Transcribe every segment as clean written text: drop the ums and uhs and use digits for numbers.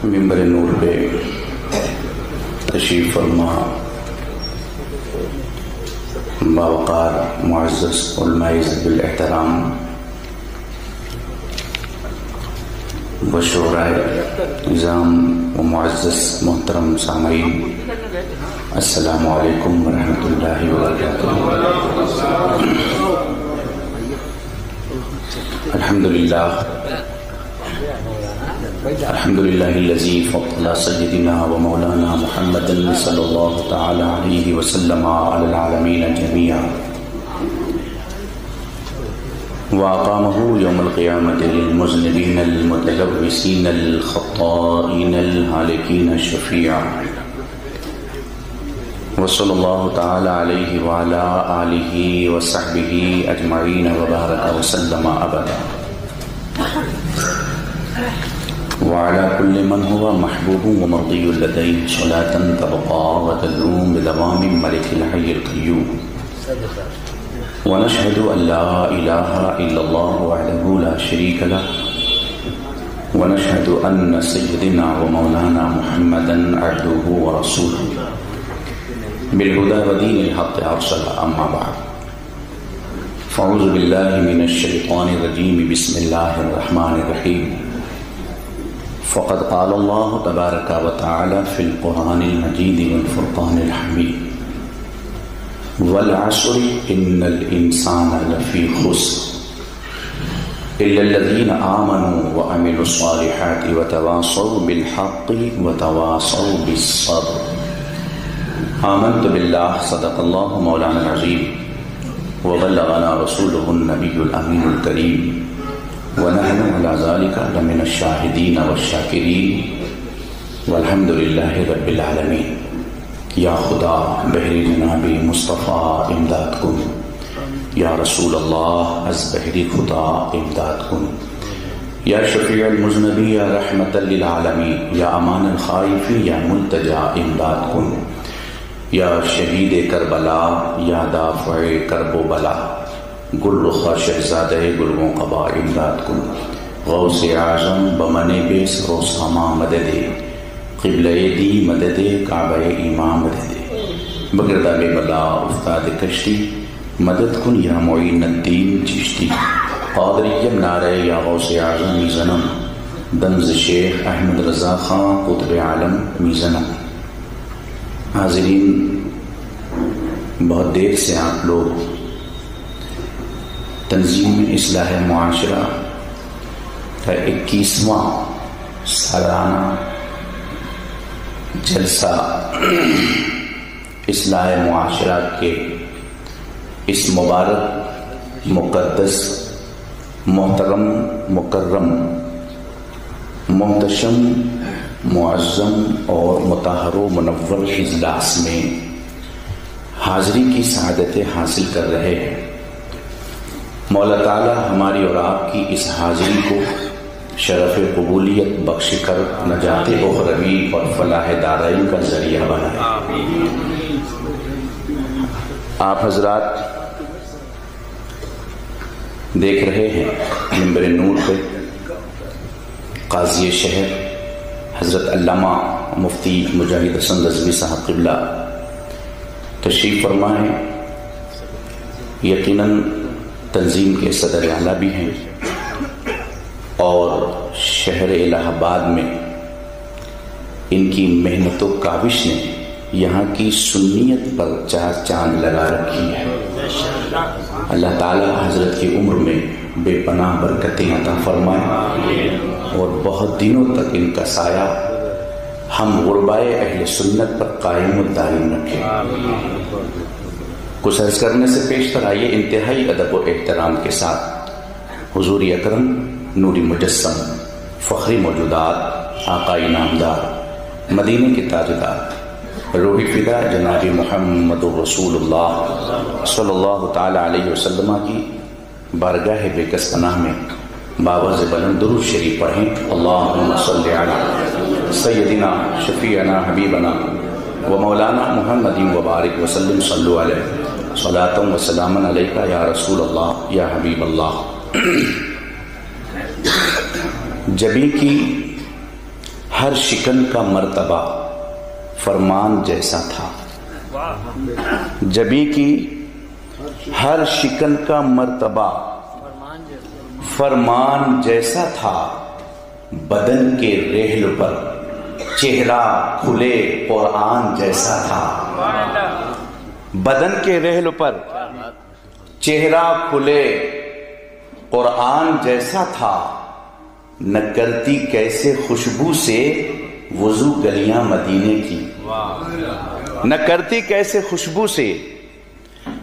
ممبر نور پہ تشریف فرما باوقار معزز علماء ذوی الاحترام و شعراء نظام و معزز محترم سامعین، السلام علیکم ورحمۃ اللہ وبرکاتہ۔ الحمد للہ الذی فضل سیدنا و مولانا محمد صلی اللہ تعالی علیہ وسلم علی العالمین جميعا وأقامه يوم القيامة للمذنبين المتلوثين الخطائين الهالكين الشفيعا، وصلى الله تعالى عليه وعلى آله وصحبه أجمعين وبارك وسلم أبدا، وعلى كل من هو محبوب ومرضي لديه صلاة تبقى وتدوم بدوام ملك الحي القيوم، ونشهد أن لا إله إلا الله وحده لا شريك له، ونشهد أن سيدنا ومولانا محمدا عبده ورسوله بالهدى ودين الحق أرسل، أما بعد فأعوذ بالله من الشيطان الرجيم، بسم الله الرحمن الرحيم، فقد قال الله تبارك وتعالى في القرآن المجيد والفرقان الحميد، والعصر إن الإنسان لفي خسر إلا الذين آمنوا وعملوا الصالحات وتواصوا بالحق وتواصوا بالصبر۔ آمنت بالله، صدق الله مولانا العظيم، وبلغنا رسوله النبي الأمين الكريم، ونحن على ذلك لمن الشاهدين والشاكرين، والحمد لله رب العالمين۔ یا خدا بحری جناب مصطفیٰ امداد کن، یا رسول اللہ از بحری خدا امداد کن، یا شفیع المذنبی یا رحمت للعالمین، یا امان الخائفی یا ملتجا امداد کن، یا شہید کربلا یا دافع کرب و بلا، گل رخا شہزادہ گلگوں قبا امداد کن، غوث اعظم بمن بے سرو ساما مدد، قبلہ دی مدد کعبہ ایمان مدد، بگردہ بے بلا استاد کشتی مدد کن، یا معین الدین چشتی، قادریم نعرہ یا غوث اعظم میزنم، دمز شیخ احمد رضا خان قطب عالم میزنم۔ حاضرین، بہت دیر سے آپ لوگ تنظیم اصلاح معاشرہ کا 21واں سالانہ جلسہ اصلاح معاشرات کے اس مبارک، مقدس، محترم، مکرم، محتشم، معظم اور مطہر و منور اجلاس میں حاضری کی سعادتیں حاصل کر رہے ہیں۔ مولا تعالی ہماری اور آپ کی اس حاضری کو شرف قبولیت بخش کر نجات اخروی اور فلاح دارین کا ذریعہ بنائے۔ آپ حضرات دیکھ رہے ہیں ممبر نور پہ قاضی شہر حضرت علامہ مفتی مجاہد حسن رضوی صاحب قبلہ تشریف فرما ہے۔ یقیناً تنظیم کے صدر اعلیٰ بھی ہیں، اور شہر الہ آباد میں ان کی محنت و کاوش نے یہاں کی سنیت پر چار چاند لگا رکھی ہے۔ اللہ تعالی حضرت کی عمر میں بے پناہ برکتیں عطا فرمائے، اور بہت دنوں تک ان کا سایہ ہم غربائے اہل سنت پر قائم و دائم رکھے۔ کچھ عرض کرنے سے پیشتر آئیے انتہائی ادب و احترام کے ساتھ حضور اکرم نوری مجسم، فخری موجودات، آقا انعامدار، مدینے کے تاجدار، روحی فدا جناب محمد رسول اللہ صلی اللہ تعالی علیہ وسلم کی بارگاہ بے کس پناہ میں باوز بلند درود شریف پڑھیں۔ اللہم صلی علی سیدنا شفیعنا حبیبنا و مولانا محمد وبارک وسلم، صلو علیہ صلاۃ و سلام علیکہ یا رسول اللہ یا حبیب اللہ۔ جبھی کی ہر شکن کا مرتبہ فرمان جیسا تھا. جبی کی ہر شکن کا مرتبہ فرمان جیسا تھا. بدن کے رحل پر چہرہ کھلے قرآن جیسا تھا. بدن کے رحل پر چہرہ کھلے قرآن جیسا تھا. نہ کرتی کیسے خوشبو سے وضو گلیاں مدینے کی. نہ کرتی کیسے خوشبو سے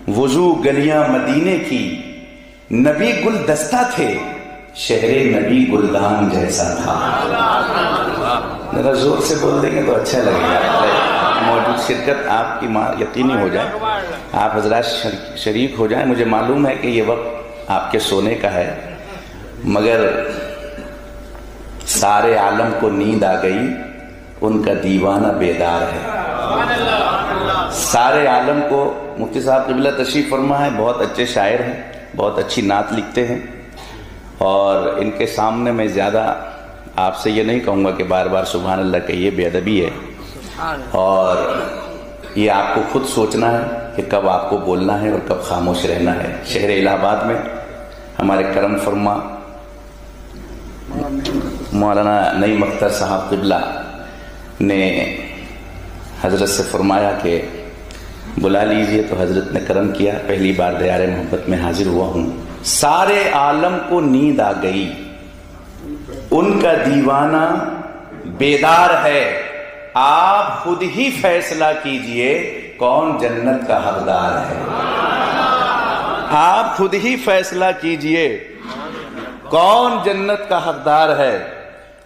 وضو گلیاں مدینے کی. نبی گلدستہ تھے شہر نبی گلدان جیسا تھا. ذرا زور سے بول دیں گے تو اچھا لگے گا. موجود شرکت آپ کی یقینی ہو جائے, آپ حضرات شریک ہو جائیں. مجھے معلوم ہے کہ یہ وقت آپ کے سونے کا ہے, مگر سارے عالم کو نیند آ گئی, ان کا دیوانہ بیدار ہے. سارے عالم کو مفتی صاحب قبلہ تشریف فرما ہے, بہت اچھے شاعر ہیں, بہت اچھی نعت لکھتے ہیں, اور ان کے سامنے میں زیادہ آپ سے یہ نہیں کہوں گا کہ بار بار سبحان اللہ کہ یہ بے ادبی ہے, اور یہ آپ کو خود سوچنا ہے کہ کب آپ کو بولنا ہے اور کب خاموش رہنا ہے. شہر الہ آباد میں ہمارے کرم فرما مولانا نعیم اختر صاحب قبلہ نے حضرت سے فرمایا کہ بلا لیجئے, تو حضرت نے کرم کیا. پہلی بار دیار محبت میں حاضر ہوا ہوں. سارے عالم کو نیند آ گئی, ان کا دیوانہ بیدار ہے. آپ خود ہی فیصلہ کیجئے کون جنت کا حقدار ہے. آپ خود ہی فیصلہ کیجئے کون جنت کا حقدار ہے.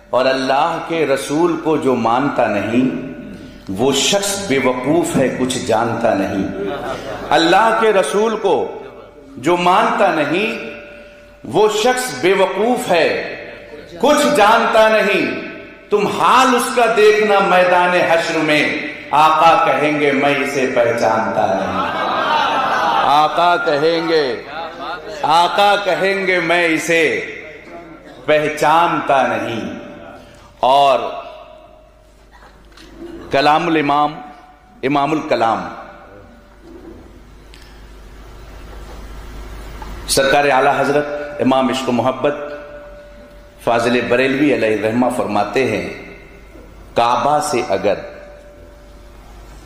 اور اللہ کے رسول کو جو مانتا نہیں وہ شخص بے وقوف ہے, کچھ جانتا نہیں. اللہ کے رسول کو جو مانتا نہیں وہ شخص بے وقوف ہے, کچھ جانتا نہیں. تم حال اس کا دیکھنا میدان حشر میں, آقا کہیں گے میں اسے پہچانتا نہیں. آقا کہیں گے میں اسے پہچانتا نہیں. اور کلام الامام امام الکلام سرکار اعلی حضرت امام عشق و محبت فاضل بریلوی علیہ الرحمہ فرماتے ہیں, کعبہ سے اگر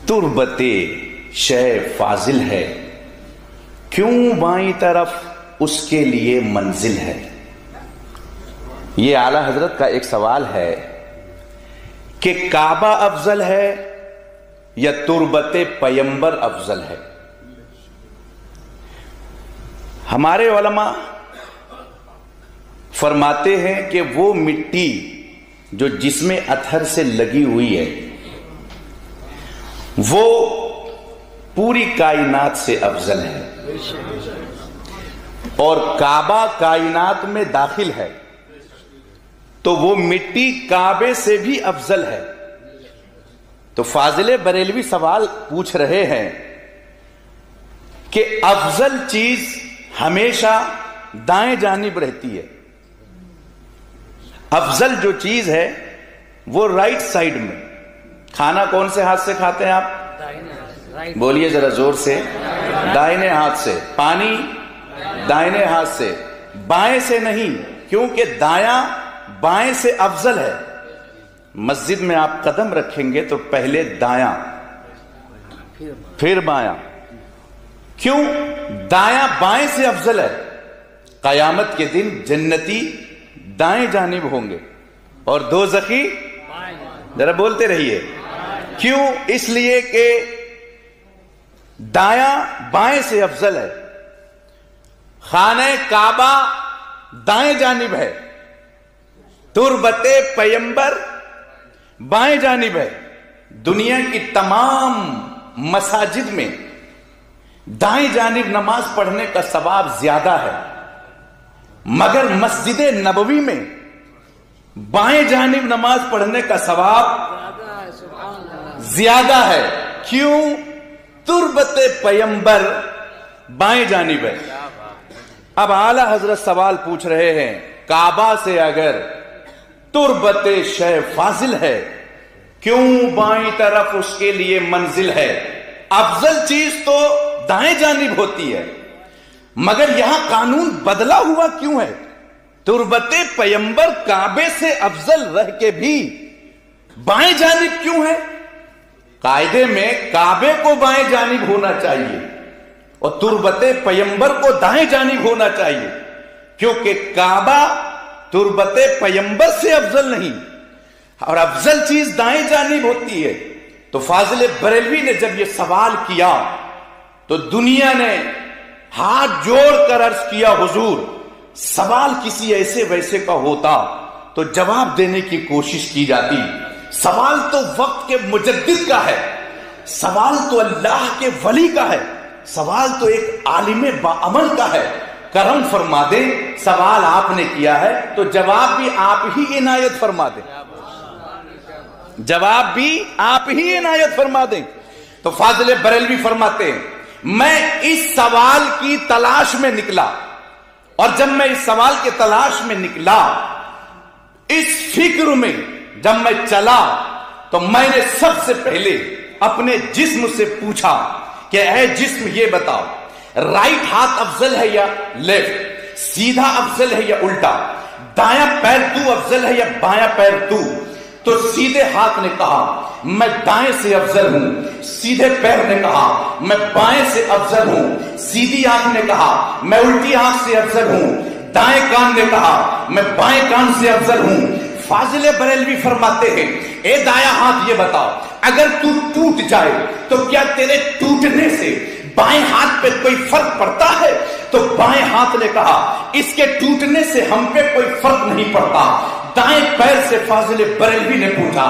تربت شہ فاضل ہے, کیوں بائیں طرف اس کے لیے منزل ہے. یہ اعلی حضرت کا ایک سوال ہے کہ کعبہ افضل ہے یا تربت پیمبر افضل ہے. ہمارے علماء فرماتے ہیں کہ وہ مٹی جو جسم اطہر سے لگی ہوئی ہے وہ پوری کائنات سے افضل ہے, اور کعبہ کائنات میں داخل ہے تو وہ مٹی کعبے سے بھی افضل ہے. تو فاضل بریلوی سوال پوچھ رہے ہیں کہ افضل چیز ہمیشہ دائیں جانب رہتی ہے. افضل جو چیز ہے وہ رائٹ سائڈ میں. کھانا کون سے ہاتھ سے کھاتے ہیں آپ؟ بولیے ذرا زور سے. دائیں ہاتھ سے. پانی دائیں ہاتھ سے, بائیں سے نہیں, کیونکہ دایاں بائیں سے افضل ہے. مسجد میں آپ قدم رکھیں گے تو پہلے دایاں پھر بایاں. کیوں؟ دایاں بائیں سے افضل ہے. قیامت کے دن جنتی دائیں جانب ہوں گے اور دوزخی, ذرا بولتے رہیے. کیوں؟ اس لیے کہ دایاں بائیں سے افضل ہے. خانہ کعبہ دائیں جانب ہے, تربت پیمبر بائیں جانب ہے. دنیا کی تمام مساجد میں دائیں جانب نماز پڑھنے کا ثواب زیادہ ہے, مگر مسجد نبوی میں بائیں جانب نماز پڑھنے کا ثواب زیادہ ہے. کیوں؟ تربت پیمبر بائیں جانب ہے. اب اعلی حضرت سوال پوچھ رہے ہیں, کعبہ سے اگر تربت شے فاضل ہے، کیوں بائیں طرف اس کے لیے منزل ہے۔ افضل چیز تو دائیں جانب ہوتی ہے، مگر یہاں قانون بدلا ہوا کیوں ہے؟ تربت پیمبر کعبے سے افضل رہ کے بھی بائیں جانب کیوں ہے؟ قاعدے میں کعبے کو بائیں جانب ہونا چاہیے اور تربت پیمبر کو دائیں جانب ہونا چاہیے، کیونکہ کعبہ تربت پیمبر سے افضل نہیں، اور افضل چیز دائیں جانب ہوتی ہے۔ تو فاضل بریلوی نے جب یہ سوال کیا تو دنیا نے ہاتھ جوڑ کر عرض کیا، حضور سوال کسی ایسے ویسے کا ہوتا تو جواب دینے کی کوشش کی جاتی، سوال تو وقت کے مجدد کا ہے، سوال تو اللہ کے ولی کا ہے، سوال تو ایک عالم باعمل کا ہے، کرم فرما دیں، سوال آپ نے کیا ہے تو جواب بھی آپ ہی عنایت فرما دیں، جواب بھی آپ ہی عنایت فرما دیں۔ تو فاضل بریلوی فرماتے ہیں، میں اس سوال کی تلاش میں نکلا، اور جب میں اس سوال کے تلاش میں نکلا، اس فکر میں جب میں چلا، تو میں نے سب سے پہلے اپنے جسم سے پوچھا کہ اے جسم یہ بتاؤ، رائٹ ہاتھ افضل ہے یا لیفٹ، سیدھا افضل ہے یا الٹا، دایاں پیر تو افضل ہے یا بایاں پیر تو؟ تو سیدھے ہاتھ نے کہا میں دائیں سے افضل ہوں، سیدھے پیر نے کہا میں بائیں سے افضل ہوں، سیدھی آنکھ نے کہا میں الٹی آنکھ سے افضل ہوں، دائیں کان نے کہا میں بائیں کان سے افضل ہوں۔ فاضل بریلوی فرماتے ہیں، اے دایاں ہاتھ یہ بتاؤ، اگر تو ٹوٹ جائے تو کیا تیرے ٹوٹنے سے بائیں ہاتھ پہ کوئی فرق پڑتا ہے؟ تو بائیں ہاتھ نے کہا اس کے ٹوٹنے سے ہم پہ کوئی فرق نہیں پڑتا۔ دائیں پیر سے فاضل بریلوی نے پوچھا،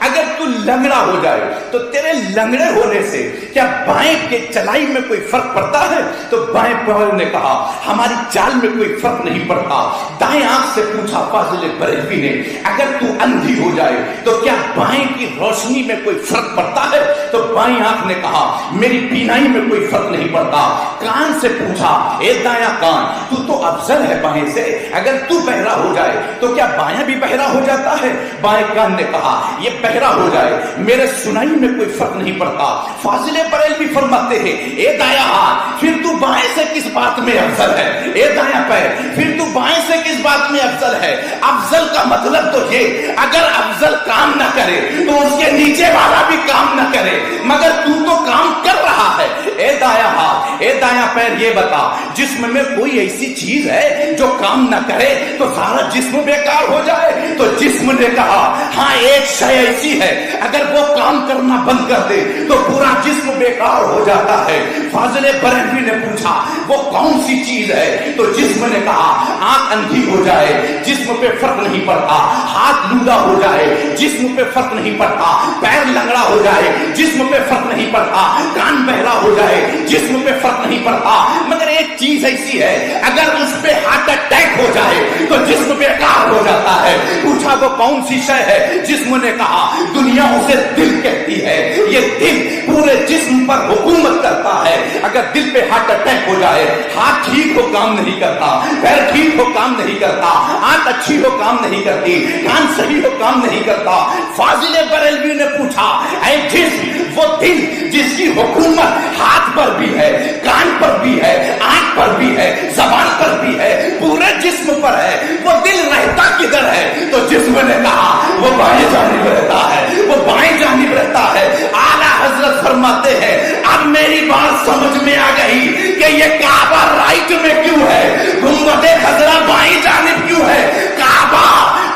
اگر تو لنگڑا ہو جائے تو تیرے لنگڑے ہونے سے کیا بائیں کے چلائی میں کوئی فرق پڑتا ہے؟ تو بائیں پیر نے کہا ہماری چال میں کوئی فرق نہیں پڑتا۔ دائیں آنکھ سے پوچھا فاضل بریلوی نے، اگر تو اندھی ہو جائے تو کیا بائیں کی روشنی میں کوئی فرق پڑتا ہے؟ تو بائیں آنکھ نے کہا میری بینائی میں کوئی فرق نہیں پڑتا۔ کان سے پوچھا، اے دایاں کان تو افضل ہے بائیں سے، اگر تو بہرا ہو جائے تو کیا بایاں بھی بہرا ہو جاتا ہے؟ بائیں کان نے کہا یہ بہرا ہو جائے میرے سنائی میں کوئی فرق نہیں پڑتا۔ فاضل بریلوی فرماتے ہیں، اے دایاں ہاتھ پھر تو بائیں سے کس بات میں افضل ہے؟ اے دایاں پیر پھر تو بائیں سے کس بات میں افضل ہے؟ افضل کا مطلب تو یہ، اگر افضل کام نہ کرے تو اس کے نیچے والا بھی کام نہ کرے، مگر تو کام کر رہا ہے۔ اے دایاں ہاتھ اے دایاں پیر یہ بتا، جسم میں کوئی ایسی چیز ہے جو کام نہ کرے تو سارا جسم بیکار ہو جائے؟ تو جسم نے کہا ہاں ایک شے ایسی ہے، اگر وہ کام کرنا بند کر دے تو پورا جسم بیکار ہو جاتا ہے۔ فاضل بریلوی نے پوچھا وہ کون سی چیز ہے؟ تو جسم نے کہا آنکھ اندھی ہو جائے جسم پہ فرق نہیں پڑتا، ہاتھ لولا ہو جائے جسم پہ فرق نہیں پڑتا، پیر لنگڑا ہو جائے جسم پہ فرق نہیں پڑتا، کان بہرا ہو جائے جسم پہ فرق نہیں پڑتا، مگر ایک چیز ایسی ہے اگر اس پہ ہارٹ اٹیک ہو جائے تو جسم بیکار ہو جاتا ہے۔ پوچھا وہ کون سی شے ہے؟ جسم نے کہا دنیا اسے دل کہتی ہے، یہ دل پورے جسم پر حکومت کرتا ہے، اگر دل پہ ہارٹ اٹیک ہو جائے، ہاتھ ٹھیک ہو کام نہیں کرتا، پیر ٹھیک ہو کام نہیں کرتا، آنکھ اچھی ہو کام نہیں کرتی، کان صحیح ہو کام نہیں کرتا۔ فاضل بریلوی نے پوچھا اے جسم وہ دل جس کی حکومت ہاتھ پر بھی ہے، کان پر بھی ہے، آنکھ پر بھی ہے، زبان پر بھی ہے، پورے جسم پر ہے، وہ دل رہتا کدھر ہے؟ تو جسم نے کہا وہ بائیں جانب رہتا ہے، وہ بائیں جانب رہتا ہے۔ اعلیٰ حضرت فرماتے ہیں اب میری بات سمجھ میں آ گئی کہ یہ کعبہ رائٹ میں کیوں ہے، گنبد خضرا بائیں جانب کیوں ہے۔ کعبہ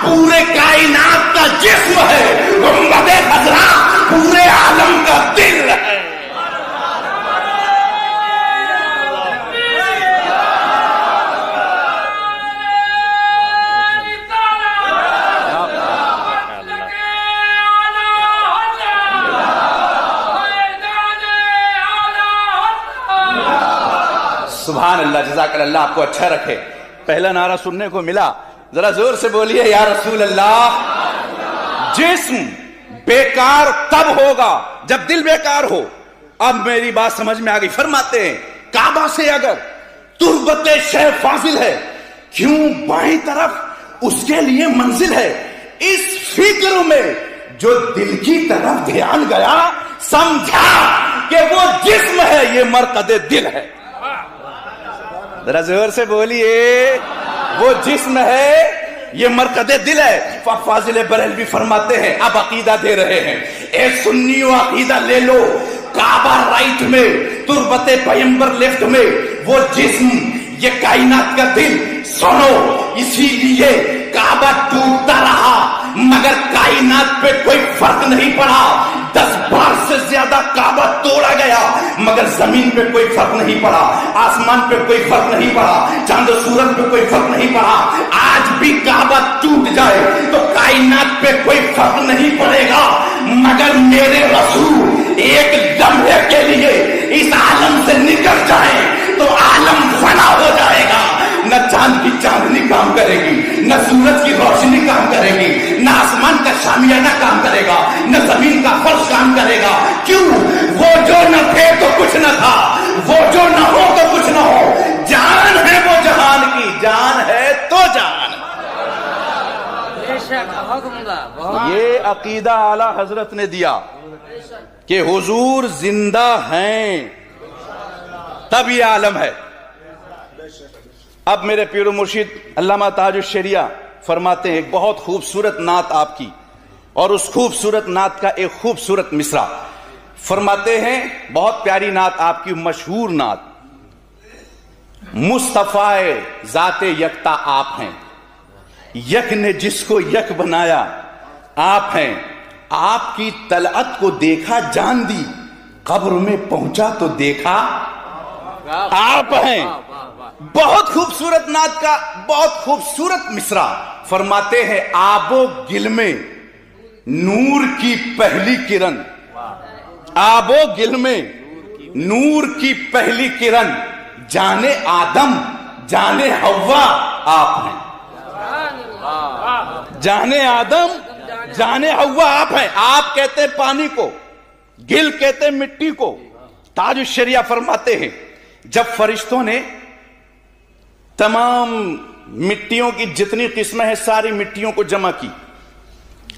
پورے کائنات کا جسم ہے، گنبد خضرا پورے عالم کا دل ہے۔ سبحان اللہ، جزاک اللہ، آپ کو اچھا رکھے۔ پہلا نعرہ سننے کو ملا، ذرا زور سے بولیے یا رسول اللہ۔ جسم بیکار تب ہوگا جب دل بیکار ہو۔ اب میری بات سمجھ میں آ گئی۔ فرماتے ہیں کعبہ سے اگر تربت شے فاضل ہے، کیوں بائیں طرف اس کے لیے منزل ہے۔ اس فکر میں جو دل کی طرف دھیان گیا سمجھا کہ وہ جسم ہے، یہ مرکز دل ہے. ذرا زور سے بولیے، وہ جسم ہے، یہ مرکز دل ہے. فاضل بریلوی فرماتے ہیں، اب عقیدہ دے رہے ہیں، اے سنیو عقیدہ لے لو، کعبہ رائٹ میں، تربت پیمبر لیفٹ میں، وہ جسم یہ کائنات کا دل. سنو، اسی لیے کعبہ ٹوٹتا رہا مگر کائنات پہ کوئی فرق نہیں پڑا. 10 بار سے زیادہ کعبہ توڑا گیا مگر زمین پہ کوئی فرق نہیں پڑا، آسمان پہ کوئی فرق نہیں پڑا، چاند و سورج پہ کوئی فرق نہیں پڑا. آج بھی کعبہ ٹوٹ جائے تو کائنات پہ کوئی فرق نہیں پڑے گا مگر میرے رسول ایک لمحے کے لیے اس عالم سے نکل جائے تو عالم فنا ہو جائے گا. نہ چاند کی چاندنی کام کرے گی، نہ سورج کی روشنی کام کرے گی، نہ آسمان کا شامیانہ کام کرے گا، نہ زمین کا فرش کام کرے گا. کیوں؟ وہ جو نہ تھے تو کچھ نہ تھا، وہ جو نہ ہو تو کچھ نہ ہو. جان ہے وہ جہان کی، جان ہے تو جان. یہ عقیدہ اعلی حضرت نے دیا کہ حضور زندہ ہیں تب یہ عالم ہے. اب میرے پیر و مرشد علامہ تاج الشریعہ فرماتے ہیں ایک بہت خوبصورت نعت آپ کی، اور اس خوبصورت نعت کا ایک خوبصورت مصرع فرماتے ہیں. بہت پیاری نعت آپ کی، مشہور نعت. مصطفی ذات یکتا آپ ہیں، یک نے جس کو یک بنایا آپ ہیں. آپ کی طلعت کو دیکھا جان دی، قبر میں پہنچا تو دیکھا آپ ہیں. بہت خوبصورت نعت کا بہت خوبصورت مصرع فرماتے ہیں، آب و گل میں نور کی پہلی کرن، آب و گل میں نور کی پہلی کرن، جانے آدم جانے حوا آپ ہیں. جانے آدم جانے حوا آپ ہیں. آپ کہتے ہیں پانی کو، گل کہتے ہیں مٹی کو. تاج الشریعہ فرماتے ہیں جب فرشتوں نے تمام مٹیوں کی جتنی قسمیں ہیں ساری مٹیوں کو جمع کی،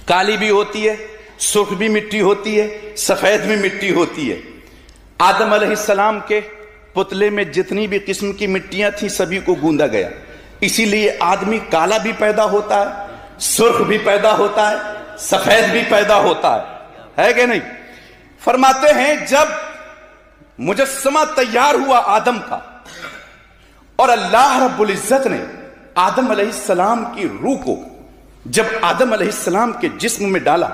کالی بھی ہوتی ہے، سرخ بھی مٹی ہوتی ہے، سفید بھی مٹی ہوتی ہے. آدم علیہ السلام کے پتلے میں جتنی بھی قسم کی مٹیاں تھیں سبھی کو گوندا گیا. اسی لیے آدمی کالا بھی پیدا ہوتا ہے، سرخ بھی پیدا ہوتا ہے، سفید بھی پیدا ہوتا ہے کہ نہیں؟ فرماتے ہیں جب مجسمہ تیار ہوا آدم کا اور اللہ رب العزت نے آدم علیہ السلام کی روح کو جب آدم علیہ السلام کے جسم میں ڈالا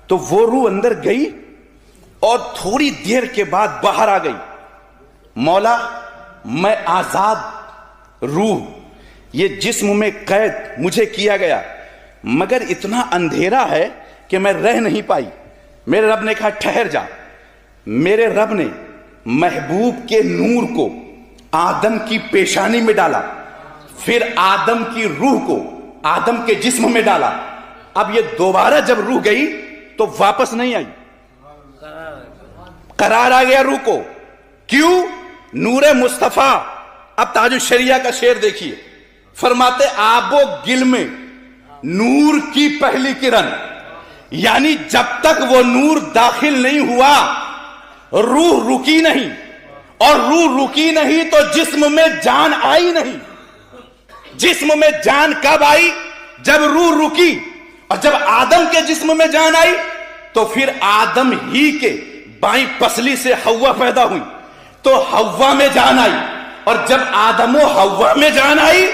تو وہ روح اندر گئی اور تھوڑی دیر کے بعد باہر آ گئی. مولا میں آزاد روح، یہ جسم میں قید مجھے کیا گیا مگر اتنا اندھیرا ہے کہ میں رہ نہیں پائی. میرے رب نے کہا ٹھہر جا. میرے رب نے محبوب کے نور کو آدم کی پیشانی میں ڈالا، پھر آدم کی روح کو آدم کے جسم میں ڈالا. اب یہ دوبارہ جب روح گئی تو واپس نہیں آئی، قرار آ گیا روح کو. کیوں؟ نور مصطفیٰ. اب تاج الشریعہ کا شعر دیکھیے، فرماتے آب و گل میں نور کی پہلی کرن، یعنی جب تک وہ نور داخل نہیں ہوا روح رکی نہیں، اور روح رکی نہیں تو جسم میں جان آئی نہیں. جسم میں جان کب آئی؟ جب روح رکی. اور جب آدم کے جسم میں جان آئی تو پھر آدم ہی کے بائیں پسلی سے حوا پیدا ہوئی تو حوا میں جان آئی. اور جب آدم و حوا میں جان آئی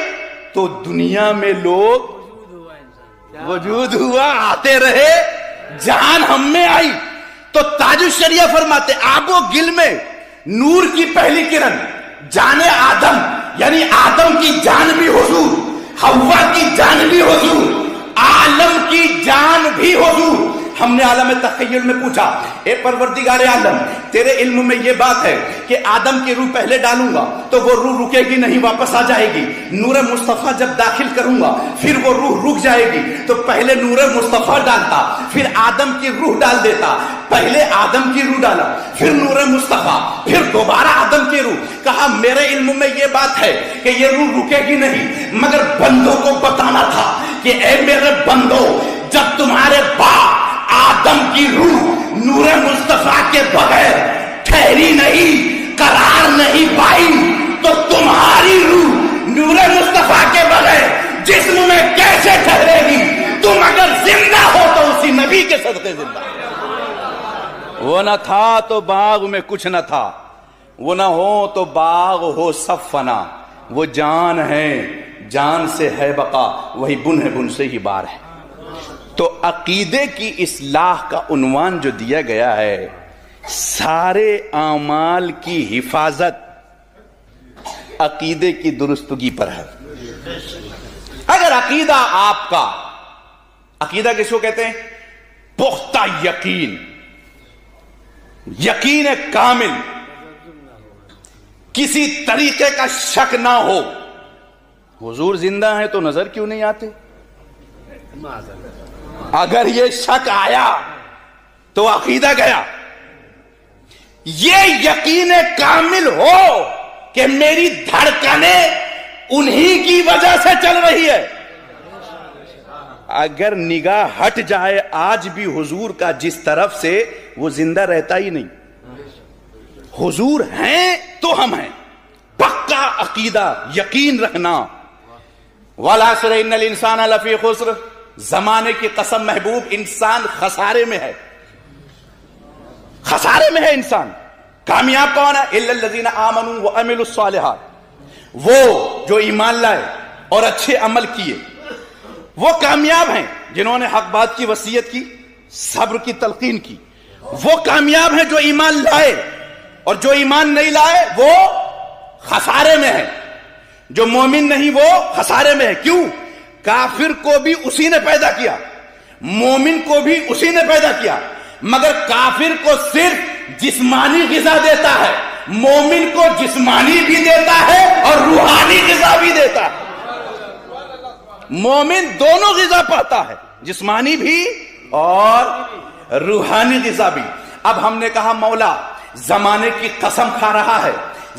تو دنیا میں لوگ وجود ہوا، آتے رہے، جان ہم میں آئی. تو تاج الشریعہ فرماتے آب و گل میں نور کی پہلی کرن، جانے آدم یعنی آدم کی جان بھی حضور، حوا کی جان بھی حضور، عالم کی جان بھی حضور. ہم نے عالم تخیل میں پوچھا اے پروردگار عالم تیرے علم میں یہ بات ہے کہ آدم کی روح پہلے ڈالوں گا تو وہ روح رکے گی نہیں، واپس آ جائے گی. نور مصطفیٰ جب داخل کروں گا پھر وہ روح رک جائے گی. تو پہلے نور مصطفیٰ ڈالتا، پھر آدم کی روح ڈال دیتا. پہلے آدم کی روح ڈالا، پھر نور مصطفیٰ، پھر دوبارہ آدم کی روح. کہا میرے علم میں یہ بات ہے کہ یہ روح رکے گی نہیں، مگر بندوں کو بتانا تھا کہ اے میرے بندو جب تمہارے باپ آدم کی روح نور مصطفیٰ کے بغیر ٹھہری نہیں، قرار نہیں پائی، تو تمہاری روح نور مصطفیٰ کے بغیر جسم میں کیسے ٹھہرے گی؟ تم اگر زندہ ہو تو اسی نبی کے صدقے زندہ ہو۔ وہ نہ تھا تو باغ میں کچھ نہ تھا، وہ نہ ہو تو باغ ہو سب فنا، وہ جان ہے جان سے ہے بقا، وہی بن ہے بن سے ہی بار ہے۔ تو عقیدے کی اصلاح کا عنوان جو دیا گیا ہے، سارے اعمال کی حفاظت عقیدے کی درستگی پر ہے۔ اگر عقیدہ آپ کا، عقیدہ کس کو کہتے ہیں؟ پختہ یقین، یقین کامل، کسی طریقے کا شک نہ ہو۔ حضور زندہ ہے تو نظر کیوں نہیں آتے؟ اگر یہ شک آیا تو عقیدہ گیا۔ یہ یقین کامل ہو کہ میری دھڑکنیں انہی کی وجہ سے چل رہی ہے۔ اگر نگاہ ہٹ جائے آج بھی حضور کا جس طرف سے، وہ زندہ رہتا ہی نہیں۔ حضور ہیں تو ہم ہیں، پکا عقیدہ، یقین رکھنا۔ والعصر ان الانسان لفی خسر، زمانے کی قسم محبوب، انسان خسارے میں ہے، خسارے میں ہے انسان۔ کامیاب کون ہے؟ الا الذین آمنوا وعملوا الصالحات، وہ جو ایمان لائے اور اچھے عمل کیے، وہ کامیاب ہیں۔ جنہوں نے حق بات کی وصیت کی، صبر کی تلقین کی، وہ کامیاب ہیں۔ جو ایمان لائے، اور جو ایمان نہیں لائے وہ خسارے میں ہے۔ جو مومن نہیں وہ خسارے میں ہے۔ کیوں؟ کافر کو بھی اسی نے پیدا کیا، مومن کو بھی اسی نے پیدا کیا، مگر کافر کو صرف جسمانی غذا دیتا ہے، مومن کو جسمانی بھی دیتا ہے اور روحانی غذا بھی دیتا ہے۔ مومن دونوں غذا پاتا ہے، جسمانی بھی اور روحانی غذا بھی۔ اب ہم نے کہا مولا زمانے کی قسم کھا رہا ہے،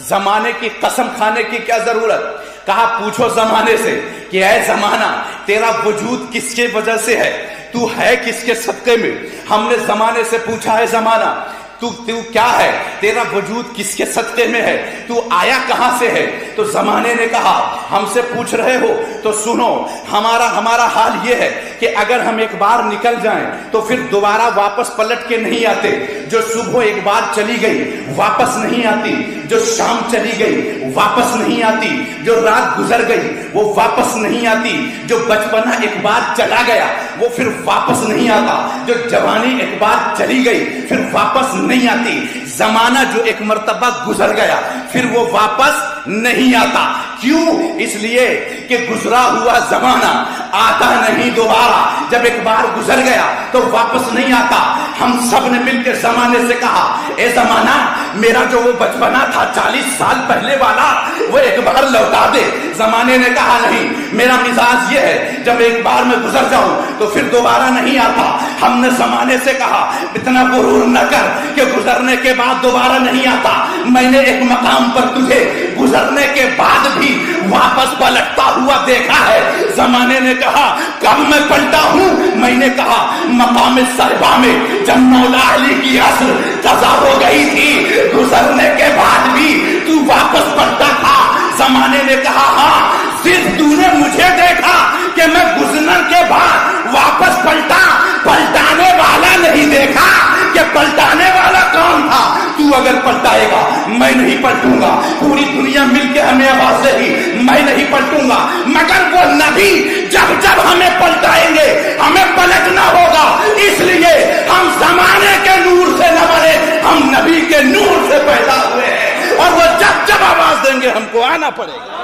زمانے کی قسم کھانے کی کیا ضرورت؟ کہا پوچھو زمانے سے کہ اے زمانہ تیرا وجود کس کے وجہ سے ہے، تو ہے کس کے صدقے میں؟ ہم نے زمانے سے پوچھا ہے زمانہ تو کیا ہے، تیرا وجود کس کے صدقے میں ہے، تو آیا کہاں سے ہے؟ تو زمانے نے کہا ہم سے پوچھ رہے ہو تو سنو، ہمارا حال یہ ہے کہ اگر ہم ایک بار نکل جائیں تو پھر دوبارہ واپس پلٹ کے نہیں آتے۔ جو صبح ایک بار چلی گئی واپس نہیں آتی، جو شام چلی گئی واپس نہیں آتی، جو رات گزر گئی وہ واپس نہیں آتی، جو بچپنا ایک بار چلا گیا وہ پھر واپس نہیں آتا، جو جوانی ایک بار چلی گئی پھر واپس نہیں آتی۔ زمانہ جو ایک مرتبہ گزر گیا پھر وہ واپس نہیں آتا۔ کیوں؟ اس لیے کہ گزرا ہوا زمانہ آتا نہیں دوبارہ، جب ایک بار گزر گیا تو واپس نہیں آتا۔ ہم سب نے مل کے زمانے سے کہا اے زمانہ میرا جو وہ بچپنا تھا 40 سال پہلے والا وہ ایک بار لوٹا دے۔ زمانے نے کہا نہیں، میرا مزاج یہ ہے جب ایک بار میں گزر جاؤں تو پھر دوبارہ نہیں آتا۔ ہم نے زمانے سے کہا اتنا غرور نہ کر کہ گزرنے کے بعد دوبارہ نہیں آتا، میں نے ایک مقام پر تجھے گزرنے کے بعد بھی واپس پلٹتا ہوا دیکھا ہے۔ زمانے نے کہا کب میں پلٹا ہوں؟ میں نے کہا مقام صحبہ میں جب مولا علی کی عصر قضا ہو گئی تھی، گزرنے کے بعد بھی تو واپس پلٹا تھا۔ زمانے نے کہا ہاں، صرف تو نے مجھے دیکھا کہ میں گزرنے کے بعد واپس پلٹا، پلٹانے والا نہیں دیکھا کہ پلٹانے والا کون تھا۔ تو اگر پلٹائے گا میں نہیں پلٹوں گا، پوری دنیا مل کے ہمیں آواز دے گی میں نہیں پلٹوں گا، مگر وہ نبی جب جب ہمیں پلٹائیں گے ہمیں پلٹنا ہوگا۔ اس لیے ہم زمانے کے نور سے نہ بنے، ہم نبی کے نور سے پیدا ہوئے ہیں، اور وہ جب جب آواز دیں گے ہم کو آنا پڑے گا۔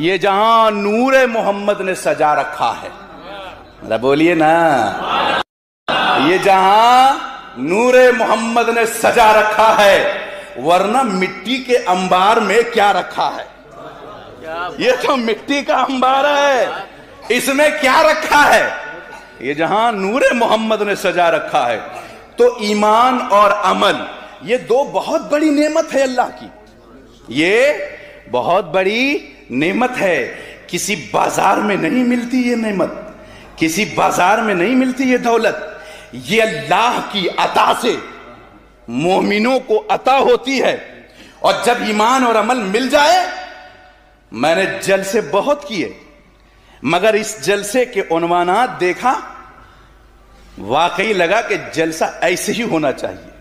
یہ جہاں نور محمد نے سجا رکھا ہے، ذرا بولیے نا، یہ جہاں نور محمد نے سجا رکھا ہے، ورنہ مٹی کے انبار میں کیا رکھا ہے؟ یہ تو مٹی کا انبار ہے، اس میں کیا رکھا ہے؟ یہ جہاں نور محمد نے سجا رکھا ہے۔ تو ایمان اور عمل یہ دو بہت بڑی نعمت ہے اللہ کی، یہ بہت بڑی نعمت ہے، کسی بازار میں نہیں ملتی یہ نعمت، کسی بازار میں نہیں ملتی یہ دولت، یہ اللہ کی عطا سے مومنوں کو عطا ہوتی ہے. اور جب ایمان اور عمل مل جائے، میں نے جلسے بہت کیے مگر اس جلسے کے عنوانات دیکھا، واقعی لگا کہ جلسہ ایسے ہی ہونا چاہیے.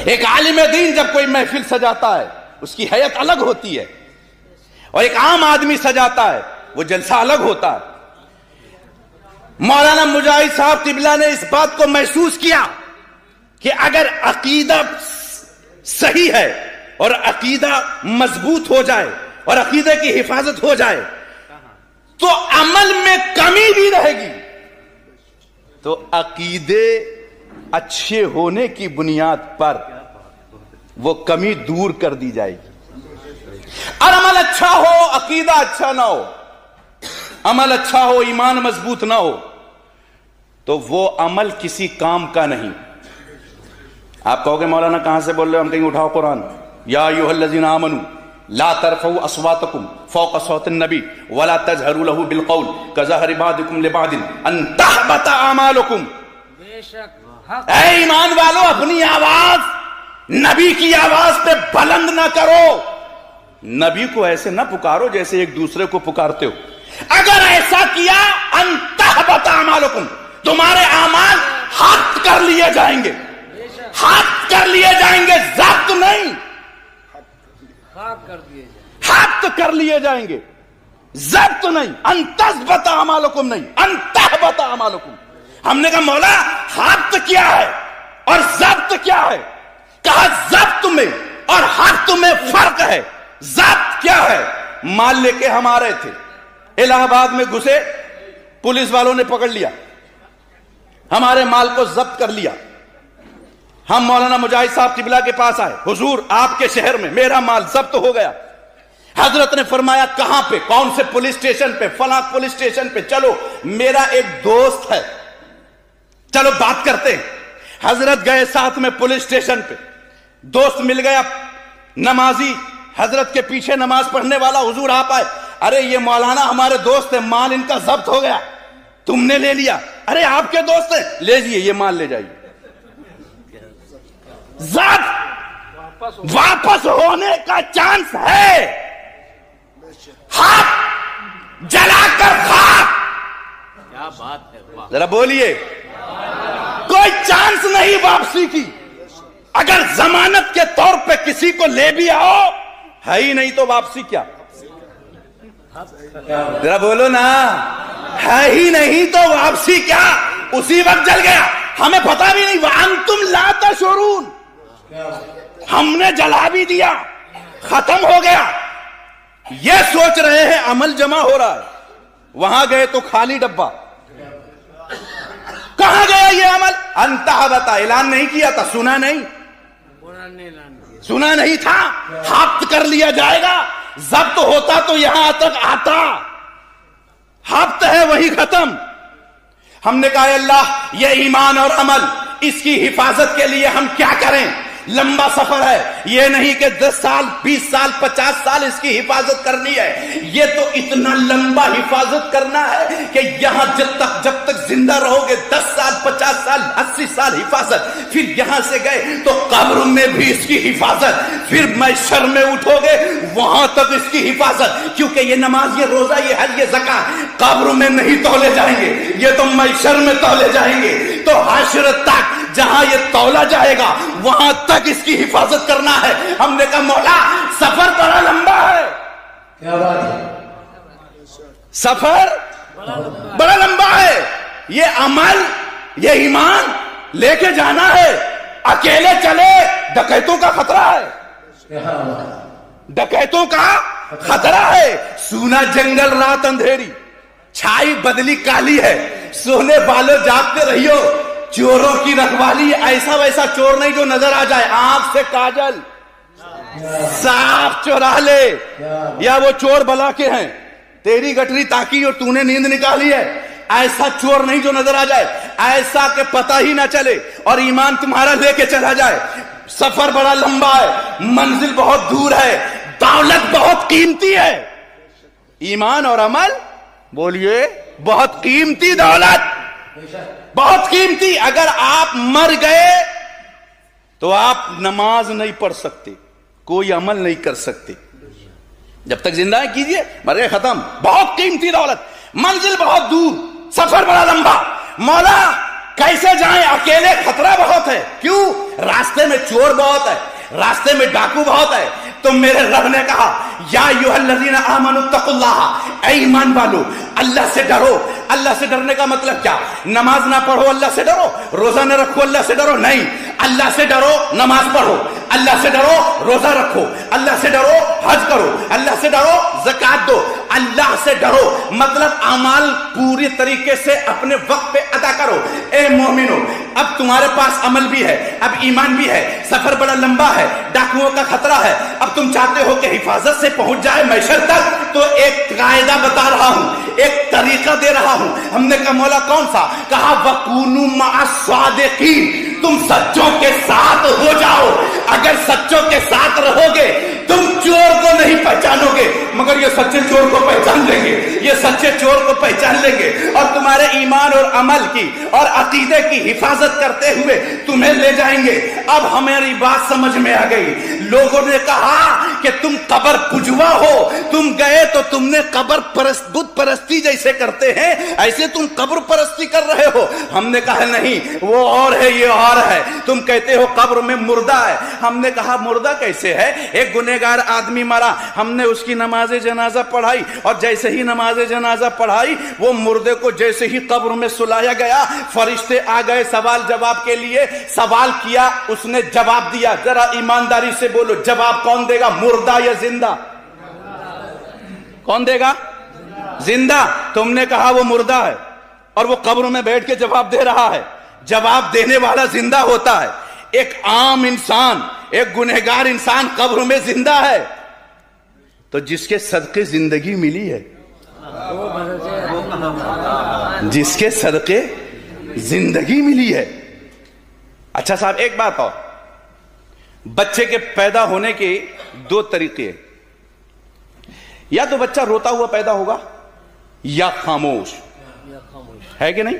ایک عالم دین جب کوئی محفل سجاتا ہے اس کی حیت الگ ہوتی ہے، اور ایک عام آدمی سجاتا ہے وہ جلسہ الگ ہوتا ہے. مولانا مجاہد صاحب قبلہ نے اس بات کو محسوس کیا کہ اگر عقیدہ صحیح ہے اور عقیدہ مضبوط ہو جائے اور عقیدے کی حفاظت ہو جائے تو عمل میں کمی بھی رہے گی، تو عقیدے اچھے ہونے کی بنیاد پر وہ کمی دور کر دی جائے گی. اور عمل اچھا ہو، عقیدہ اچھا نہ ہو، عمل اچھا ہو، ایمان مضبوط نہ ہو، تو وہ عمل کسی کام کا نہیں. آپ کہو گے مولانا کہاں سے بول رہے ہو؟ ہم کہیں اٹھاؤ قرآن. یا ایھا الذین آمنوا لا ترفعوا اصواتکم فوق صوت النبی ولا تجہروا له بالقول کجہر بعضکم لبعض ان تحبط اعمالکم. اے ایمان والو، اپنی آواز نبی کی آواز پہ بلند نہ کرو. نبی کو ایسے نہ پکارو جیسے ایک دوسرے کو پکارتے ہو. اگر ایسا کیا ان تحبط اعمالکم، تمہارے اعمال ہاتھ کر لیے جائیں گے، ہاتھ کر لیے جائیں گے، ضبط نہیں، ہاتھ کر لیے جائیں گے، ضبط نہیں. ان تثبت اعمالکم نہیں، ان تحبط اعمالکم. ہم نے کہا مولا ہاتھ کیا ہے اور ضبط کیا ہے؟ کہا ضبط میں اور ہاتھ میں فرق ہے. ضبط کیا ہے؟ مال لے کے ہم آ رہے تھے، الہ آباد میں گھسے، پولیس والوں نے پکڑ لیا، ہمارے مال کو ضبط کر لیا. ہم مولانا مجاہد صاحب قبلہ کے پاس آئے، حضور آپ کے شہر میں میرا مال ضبط ہو گیا. حضرت نے فرمایا کہاں پہ؟ کون سے پولیس اسٹیشن پہ؟ فلاں پولیس اسٹیشن پہ. چلو میرا ایک دوست ہے، چلو بات کرتے ہیں. حضرت گئے ساتھ میں پولیس اسٹیشن پہ، دوست مل گیا نمازی، حضرت کے پیچھے نماز پڑھنے والا. حضور آپ آئے، ارے یہ مولانا ہمارے دوست ہیں، مال ان کا ضبط ہو گیا، تم نے لے لیا. ارے آپ کے دوست ہیں، لے جئیے یہ مال لے جائیے. ضبط واپس ہونے کا چانس ہے، ہاتھ جلا کر خاک. کیا بات ہے، ذرا بولیے. کوئی چانس نہیں واپسی کی. اگر ضمانت کے طور پہ کسی کو لے بھی آؤ، ہے ہی نہیں تو واپسی کیا؟ ذرا بولو نا، ہے ہی نہیں تو واپسی کیا؟ اسی وقت جل گیا، ہمیں پتا بھی نہیں. وَأَنْتُمْ لَا تَشْعُرُونَ، ہم نے جلا بھی دیا، ختم ہو گیا. یہ سوچ رہے ہیں عمل جمع ہو رہا ہے، وہاں گئے تو خالی ڈبہ. کہاں گیا یہ عمل؟ انتہبتا، اعلان نہیں کیا تھا، سنا نہیں، سنا نہیں تھا. ہاتھ کر لیا جائے گا. ضبط ہوتا تو یہاں تک آتا، ہاتھ ہے وہی ختم. ہم نے کہا اللہ یہ ایمان اور عمل، اس کی حفاظت کے لیے ہم کیا کریں؟ لمبا سفر ہے، یہ نہیں کہ 10 سال 20 سال 50 سال اس کی حفاظت کرنی ہے. یہ تو اتنا لمبا حفاظت کرنا ہے کہ یہاں جب تک زندہ رہو گے 10 سال 50 سال 80 سال حفاظت. پھر یہاں سے گئے تو قبر میں بھی اس کی حفاظت، پھر محشر میں اٹھو گے وہاں تک اس کی حفاظت. کیونکہ یہ نماز، یہ روزہ، یہ حج، یہ زکات قبر میں نہیں تولے جائیں گے، یہ تو محشر میں تولے جائیں گے. تو حشر تک جہاں یہ تولا جائے گا وہاں تک اس کی حفاظت کرنا ہے. ہم نے کہا مولا سفر بڑا لمبا ہے. کیا بات ہے؟ سفر بڑا لمبا ہے. یہ عمل، یہ ایمان لے کے جانا ہے. اکیلے چلے ڈکیتوں کا خطرہ ہے، ڈکیتوں کا خطرہ ہے. سونا جنگل رات اندھیری، چھائی بدلی کالی ہے. سونے والوں جاگتے رہیو، چوروں کی رکھوالی. ایسا ویسا چور نہیں جو نظر آ جائے، آنکھ سے کاجل صاف چورا لے. یا وہ چور بلا کے ہیں، تیری گٹری تاکی اور تو نے نیند نکالی ہے. ایسا چور نہیں جو نظر آ جائے، ایسا کہ پتہ ہی نہ چلے اور ایمان تمہارا لے کے چلا جائے. سفر بڑا لمبا ہے، منزل بہت دور ہے، دولت بہت قیمتی ہے. ایمان اور عمل بولیے بہت قیمتی دولت، بہت قیمتی. اگر آپ مر گئے تو آپ نماز نہیں پڑھ سکتے، کوئی عمل نہیں کر سکتے. جب تک زندہ ہے کیجئے، مر گئے ختم. بہت قیمتی دولت، منزل بہت دور، سفر بڑا لمبا. مولا کیسے جائیں؟ اکیلے خطرہ بہت ہے. کیوں؟ راستے میں چور بہت ہے، راستے میں ڈاکو بہت ہے. تو میرے رب نے کہا یا ایھا الذین آمنوا اتقوا اللہ، اے ایمان والو اللہ سے ڈرو. اللہ سے ڈرنے کا مطلب کیا؟ نماز نہ پڑھو اللہ سے ڈرو، روزہ نہ رکھو اللہ سے ڈرو؟ نہیں. اللہ سے ڈرو، نماز پڑھو. اللہ سے ڈرو، روزہ رکھو. اللہ سے ڈرو، حج کرو. اللہ سے ڈرو، زکات دو. اللہ سے ڈرو مطلب اعمال پوری طریقے سے اپنے وقت پہ ادا کرو. اے مومنو، اب تمہارے پاس عمل بھی ہے، اب ایمان بھی ہے، سفر بڑا لمبا ہے، ڈاکوؤں کا خطرہ ہے. اب تم چاہتے ہو کہ حفاظت سے پہنچ جائے محشر تک، تو ایک قاعدہ بتا رہا ہوں، ایک طریقہ دے رہا ہوں. ہم نے کہا مولا کون سا؟ کہا وَكُونُوا مَعَ الصَّادِقِينَ، تم سچوں کے ساتھ ہو جاؤ. اگر سچوں کے ساتھ رہو گے تم چور کو نہیں پہچانو گے، مگر یہ سچے چور کو پہچان لیں گے، یہ سچے چور کو پہچان لیں گے، اور تمہارے ایمان اور عمل کی اور عقیدے کی حفاظت کرتے ہوئے تمہیں لے جائیں گے. اب ہماری بات سمجھ میں آ گئی. لوگوں نے کہا کہ تم قبر پجوا ہو، تم گئے تو تم نے قبر پرست بت پرستی جیسے کرتے ہیں ایسے تم قبر پرستی کر رہے ہو. ہم نے کہا نہیں، وہ اور ہے یہ اور ہے. تم کہتے ہو قبر میں مردہ ہے. ہم نے کہا مردہ کیسے ہے؟ ایک گنہگار آدمی مرا، ہم نے اس کی نماز جنازہ پڑھائی، اور جیسے ہی نماز جنازہ پڑھائی وہ مردے کو جیسے ہی قبر میں سلایا گیا، فرشتے آ گئے سوال جواب کے لیے. سوال کیا، اس نے جواب دیا. ذرا ایمانداری سے بولو، جواب کون دے گا؟ مردہ یا زندہ؟ کون دے گا؟ زندہ. تم نے کہا وہ مردہ ہے اور وہ قبر میں بیٹھ کے جواب دے رہا ہے. جواب دینے والا زندہ ہوتا ہے. ایک عام انسان، ایک گنہگار انسان قبر میں زندہ ہے، تو جس کے صدقے زندگی ملی ہے، جس کے صدقے زندگی ملی ہے. اچھا صاحب ایک بات اور، بچے کے پیدا ہونے کے دو طریقے ہیں. یا تو بچہ روتا ہوا پیدا ہوگا یا خاموش، ہے کہ نہیں؟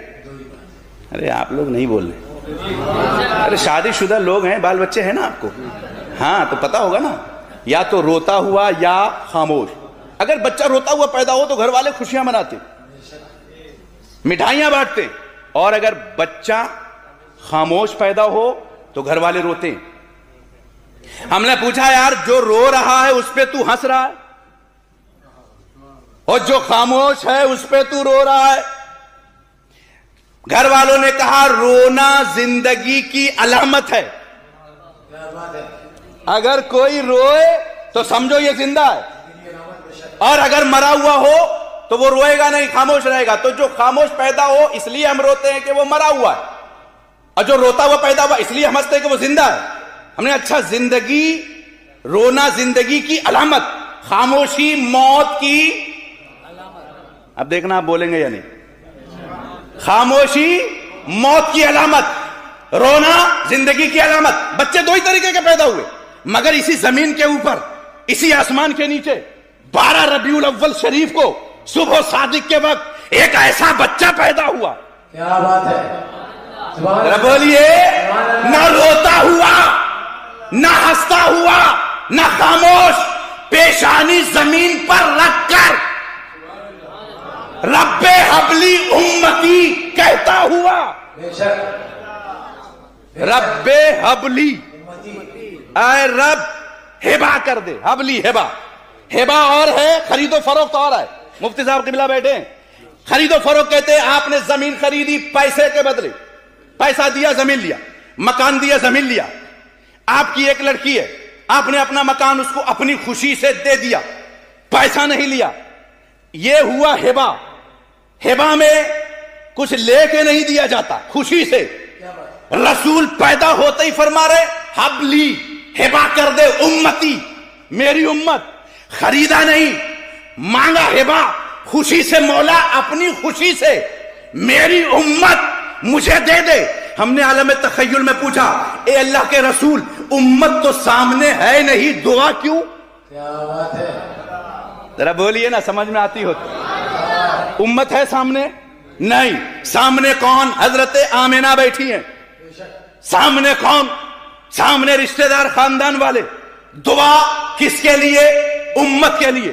ارے آپ لوگ نہیں بول رہے. ارے شادی شدہ لوگ ہیں، بال بچے ہیں نا آپ کو، ہاں تو پتا ہوگا نا، یا تو روتا ہوا یا خاموش. اگر بچہ روتا ہوا پیدا ہو تو گھر والے خوشیاں مناتے، مٹھائیاں بانٹتے، اور اگر بچہ خاموش پیدا ہو تو گھر والے روتے. ہم نے پوچھا یار جو رو رہا ہے اس پہ تو ہنس رہا ہے اور جو خاموش ہے اس پہ تو رو رہا ہے. گھر والوں نے کہا رونا زندگی کی علامت ہے. اگر کوئی روئے تو سمجھو یہ زندہ ہے، اور اگر مرا ہوا ہو تو وہ روئے گا نہیں، خاموش رہے گا. تو جو خاموش پیدا ہو اس لیے ہم روتے ہیں کہ وہ مرا ہوا ہے، اور جو روتا ہوا پیدا ہوا اس لیے ہم ہنستے ہیں کہ وہ زندہ ہے. ہم نے اچھا زندگی، رونا زندگی کی علامت، خاموشی موت کی علامت. اب دیکھنا آپ بولیں گے یا نہیں. خاموشی موت کی علامت، رونا زندگی کی علامت. بچے دو ہی طریقے کے پیدا ہوئے، مگر اسی زمین کے اوپر، اسی آسمان کے نیچے 12 ربیع الاول شریف کو صبح صادق کے وقت ایک ایسا بچہ پیدا ہوا. کیا بات ہے، بولیے، نہ روتا ہوا، نہ ہنستا ہوا، نہ خاموش، پیشانی زمین پر رکھ کر رب حبلی امتی کہتا ہوا. رب حبلی، اے رب ہبا کر دے. حبلی ہبا، ہبا اور ہے، خرید و فروخت اور ہے. مفتی صاحب قبلہ بیٹھے ہیں. خرید و فروخت کہتے ہیں آپ نے زمین خریدی پیسے کے بدلے، پیسہ دیا زمین لیا، مکان دیا زمین لیا. آپ کی ایک لڑکی ہے، آپ نے اپنا مکان اس کو اپنی خوشی سے دے دیا، پیسہ نہیں لیا. یہ ہوا ہبا. ہبا میں کچھ لے کے نہیں دیا جاتا، خوشی سے. رسول پیدا ہوتے ہی فرما رہے حبلی، ہبا کر دے امتی، میری امت. خریدا نہیں، مانگا ہبا، خوشی سے. مولا اپنی خوشی سے میری امت مجھے دے دے. ہم نے عالم تخیل میں پوچھا اے اللہ کے رسول، امت تو سامنے ہے نہیں، دعا کیوں؟ کیا بات ہے، ذرا بولیے نا، سمجھ میں آتی ہو. امت ہے سامنے؟ نہیں. سامنے کون؟ حضرت آمینہ بیٹھی ہیں. سامنے کون؟ سامنے رشتہ دار خاندان والے. دعا کس کے لیے؟ امت کے لیے.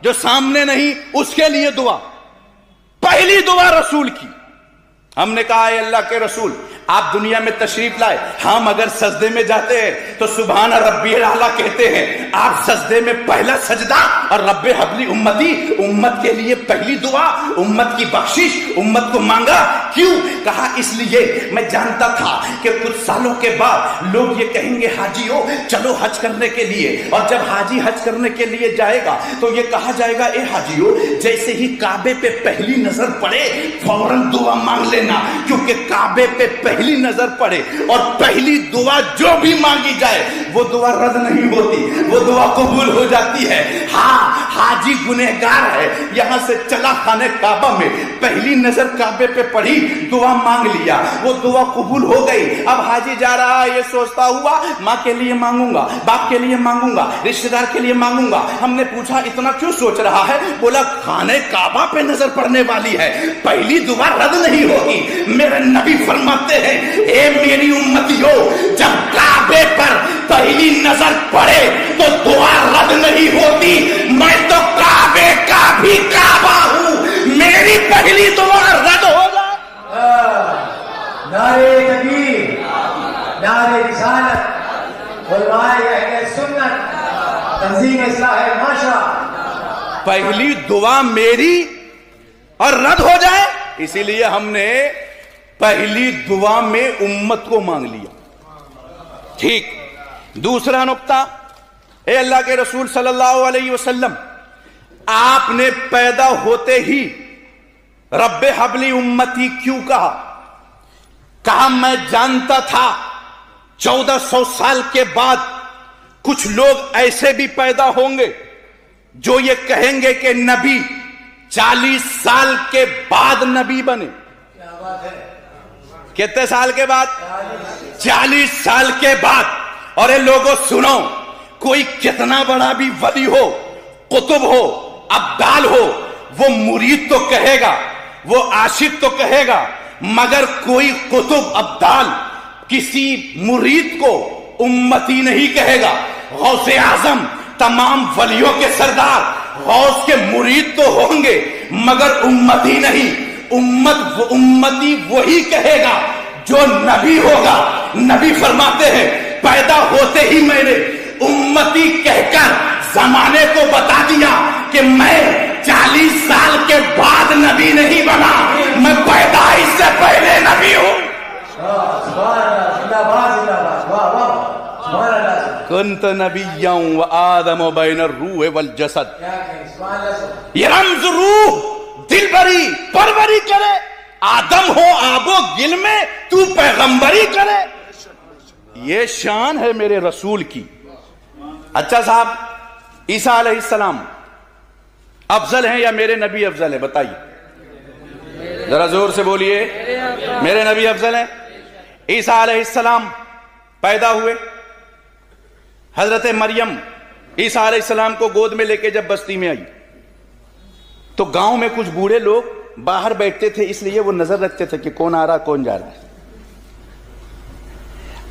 جو سامنے نہیں اس کے لیے دعا. پہلی دعا رسول کی. ہم نے کہا اے اللہ کے رسول آپ دنیا میں تشریف لائے, ہم اگر سجدے میں جاتے ہیں تو سبحان ربی الاعلیٰ کہتے ہیں. آپ سجدے میں پہلا سجدہ اور رب حبلی امتی, امت کے لیے پہلی دعا, امت کی بخشش, امت کو مانگا. کیوں؟ کہا اس لیے میں جانتا تھا کہ کچھ سالوں کے بعد لوگ یہ کہیں گے حاجیو چلو حج کرنے کے لیے, اور جب حاجی حج کرنے کے لیے جائے گا تو یہ کہا جائے گا اے حاجیو جیسے ہی کعبے پہ پہلی نظر پڑے فوراً دعا مانگ لینا, کیونکہ کعبے پہ پہلی نظر پڑے اور پہلی دعا جو بھی مانگی جائے وہ دعا رد نہیں ہوتی, وہ دعا قبول ہو جاتی ہے. ہاں حاجی گنہگار ہے, یہاں سے چلا خانے کعبہ میں, پہلی نظر کعبے پہ پڑی, دعا مانگ لیا, وہ دعا قبول ہو گئی. اب حاجی جا رہا ہے, یہ سوچتا ہوا ماں کے لیے مانگوں گا, باپ کے لیے مانگوں گا, رشتہ دار کے لیے مانگوں گا. ہم نے پوچھا اتنا کیوں سوچ رہا ہے؟ بولا خانے کعبہ پہ نظر پڑنے والی ہے, پہلی دعا رد نہیں ہوگی. میرے نبی فرماتے ہیں اے میری امتیو جب کعبے پر پہلی نظر پڑے تو دعا رد نہیں ہوتی. میں تو کعبے کا بھی کعبہ ہوں, میری پہلی دعا رد ہو جائے. نعرہ تکبیر, نعرہ رسالت, علماء اہل سنت, تنظیم اصلاح معاشرہ. پہلی دعا میری اور رد ہو جائے, اسی لیے ہم نے پہلی دعا میں امت کو مانگ لیا. ٹھیک. دوسرا نقطہ, اے اللہ کے رسول صلی اللہ علیہ وسلم آپ نے پیدا ہوتے ہی رب حبلی امتی کیوں کہا؟ کہا میں جانتا تھا 1400 سال کے بعد کچھ لوگ ایسے بھی پیدا ہوں گے جو یہ کہیں گے کہ نبی 40 سال کے بعد نبی بنے. کتنے سال کے بعد؟ 40 سال کے بعد. اور اے لوگوں سنو, کوئی کتنا بڑا بھی ولی ہو, قطب ہو, ابدال ہو, وہ مرید تو کہے گا, وہ عاشق تو کہے گا, مگر کوئی قطب ابدال کسی مرید کو امتی نہیں کہے گا. غوث اعظم تمام ولیوں کے سردار غوث کے مرید تو ہوں گے مگر امتی نہیں. امتی وہی کہے گا جو نبی ہوگا. نبی فرماتے ہیں پیدا ہوتے ہی میں نے امتی کہہ کر زمانے کو بتا دیا کہ میں 40 سال کے بعد نبی نہیں بنا, میں پیدائش سے پہلے نبی ہوں. کنت نبیًا وآدم بین الروح والجسد. یہ رمز روح دل بری پروری کرے, آدم ہو آب و گل میں تو پیغمبری کرے. یہ شان ہے میرے رسول کی. اچھا صاحب, عیسیٰ علیہ السلام افضل ہیں یا میرے نبی افضل ہے؟ بتائیے ذرا زور سے بولیے. میرے نبی افضل ہیں. عیسیٰ علیہ السلام پیدا ہوئے, حضرت مریم عیسیٰ علیہ السلام کو گود میں لے کے جب بستی میں آئی تو گاؤں میں کچھ بوڑھے لوگ باہر بیٹھتے تھے, اس لیے وہ نظر رکھتے تھے کہ کون آ رہا کون جا رہا ہے.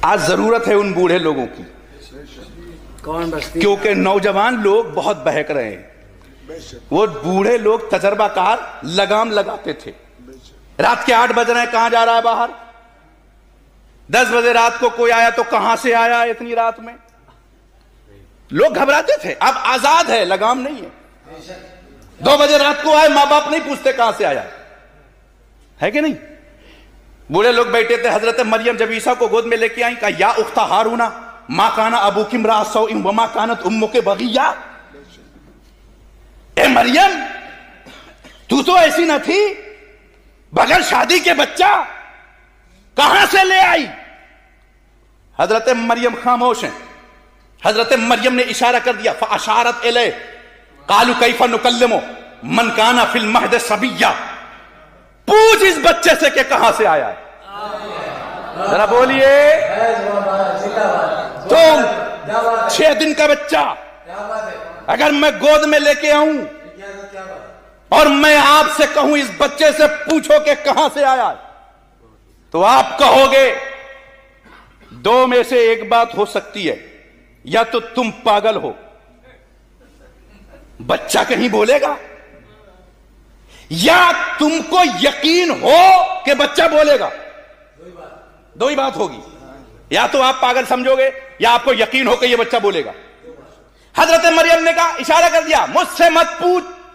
آج ضرورت ہے ان بوڑھے لوگوں کی, کیونکہ نوجوان لوگ بہت بہک رہے ہیں. وہ بوڑھے لوگ تجربہ کار لگام لگاتے تھے. رات کے 8 بج رہے ہیں, کہاں جا رہا ہے باہر؟ 10 بجے رات کو کوئی آیا تو کہاں سے آیا اتنی رات میں؟ لوگ گھبراتے تھے. اب آزاد ہے, لگام نہیں ہے. 2 بجے رات کو آئے, ماں باپ نہیں پوچھتے کہاں سے آیا ہے کہ نہیں. بوڑھے لوگ بیٹھے تھے. حضرت مریم جب عیسیٰ کو گود میں لے کے آئیں, کہا یا اخت ہارونا ما کانا ابوک امرأ سوء وما کانت امک بغیہ. اے مریم تو ایسی نہ تھی, بغیر شادی کے بچہ کہاں سے لے آئی؟ حضرت مریم خاموش ہیں. حضرت مریم نے اشارہ کر دیا, فاشارت الیہ قالوا کیف نکلم من کان فی المہد صبیا. پوچھ اس بچے سے کہ کہاں سے آیا ہے. ذرا بولیے. تم 6 دن کا بچہ اگر میں گود میں لے کے آؤں اور میں آپ سے کہوں اس بچے سے پوچھو کہ کہاں سے آیا ہے، تو آپ کہو گے دو میں سے ایک بات ہو سکتی ہے، یا تو تم پاگل ہو، بچہ کہیں بولے گا، یا تم کو یقین ہو کہ بچہ بولے گا. دو ہی بات ہوگی، یا تو آپ پاگل سمجھو گے یا آپ کو یقین ہو کہ یہ بچہ بولے گا. حضرت مریم نے کہا، اشارہ کر دیا، مجھ سے مت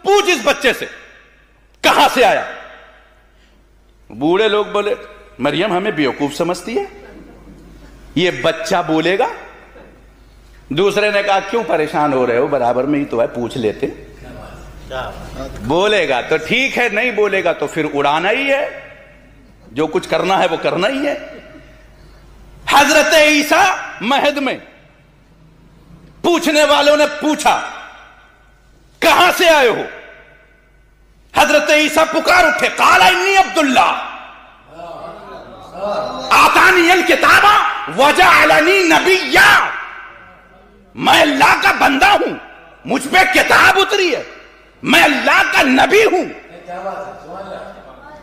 پوچھ اس بچے سے کہاں سے آیا. بوڑھے لوگ بولے مریم ہمیں بیوقوف سمجھتی ہے، یہ بچہ بولے گا. دوسرے نے کہا کیوں پریشان ہو رہے ہو، برابر میں ہی تو ہے، پوچھ لیتے. بولے گا تو ٹھیک ہے، نہیں بولے گا تو پھر اڑانا ہی ہے، جو کچھ کرنا ہے وہ کرنا ہی ہے. حضرت عیسیٰ مہد میں پوچھنے والوں نے پوچھا کہاں سے آئے ہو. حضرت عیسیٰ پکار اٹھے، قال انی عبداللہ آتانی الکتاب وجعلنی نبیا، میں اللہ کا بندہ ہوں، مجھ پہ کتاب اتری ہے، میں اللہ کا نبی ہوں.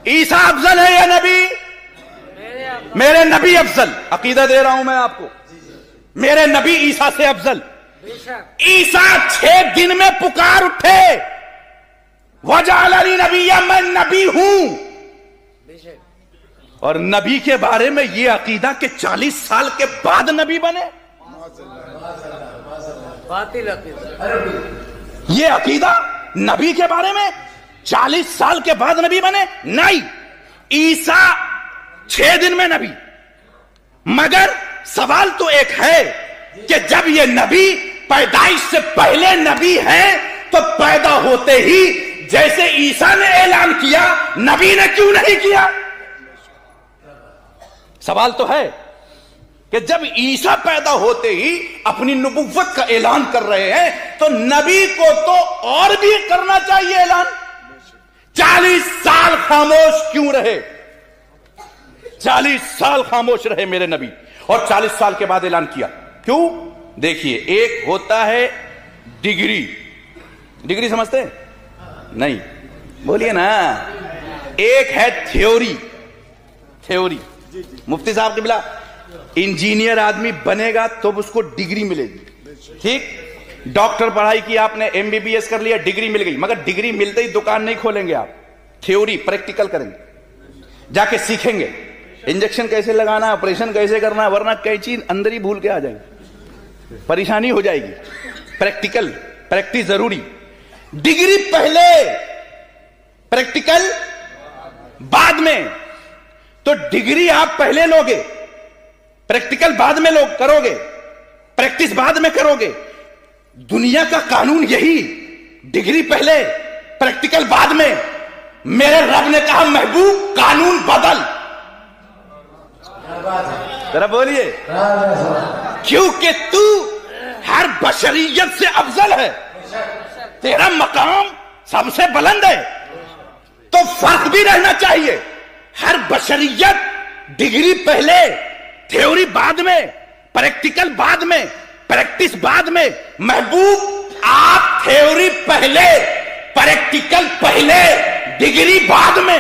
عیسیٰ افضل ہے یا نبی؟ میرے نبی افضل، عقیدہ دے رہا ہوں میں آپ کو، میرے نبی عیسیٰ سے افضل. عیسیٰ 6 دن میں پکار اٹھے، وجعلنی نبیا، میں نبی ہوں. اور نبی کے بارے میں یہ عقیدہ کہ 40 سال کے بعد نبی بنے، یہ عقیدہ نبی کے بارے میں 40 سال کے بعد نبی بنے؟ نہیں، عیسیٰ 6 دن میں نبی. مگر سوال تو ایک ہے کہ جب یہ نبی پیدائش سے پہلے نبی ہے تو پیدا ہوتے ہی جیسے عیسیٰ نے اعلان کیا، نبی نے کیوں نہیں کیا؟ سوال تو ہے کہ جب عیسیٰ پیدا ہوتے ہی اپنی نبوت کا اعلان کر رہے ہیں تو نبی کو تو اور بھی کرنا چاہیے اعلان. 40 سال خاموش کیوں رہے؟ 40 سال خاموش رہے میرے نبی، اور 40 سال کے بعد اعلان کیا. کیوں؟ دیکھیے، ایک ہوتا ہے ڈگری سمجھتے ہیں؟ نہیں، بولیے نا. ایک ہے تھیوری. مفتی صاحب قبلہ، انجینئر آدمی بنے گا تو اس کو ڈگری ملے گی، ٹھیک. ڈاکٹر پڑھائی کی آپ نے، MBBS کر لیا، ڈگری مل گئی. مگر ڈگری ملتے ہی دکان نہیں کھولیں گے آپ، تھیوری پریکٹیکل کریں گے، جا کے سیکھیں گے انجیکشن کیسے لگانا، آپریشن کیسے کرنا، ورنہ کئی چیز اندر ہی بھول کے آ جائیں گے، پریشانی ہو جائے گی. پریکٹس ضروری. ڈگری پہلے، پریکٹیکل بعد میں. تو ڈگری آپ پہلے لوگے، پریکٹیکل بعد میں لوگ کرو گے، پریکٹس بعد میں کرو گے. دنیا کا قانون یہی، ڈگری پہلے پریکٹیکل بعد میں. میرے رب نے کہا محبوب قانون بدل. ذرا بولیے، کیونکہ تو ہر بشریت سے افضل ہے، تیرا مقام سب سے بلند ہے، تو فرق بھی رہنا چاہیے. ہر بشریت ڈگری پہلے، تھیوری بعد میں، پریکٹیکل بعد میں، پریکٹس بعد میں. محبوب آپ تھیوری پہلے، پریکٹیکل پہلے، ڈگری بعد میں.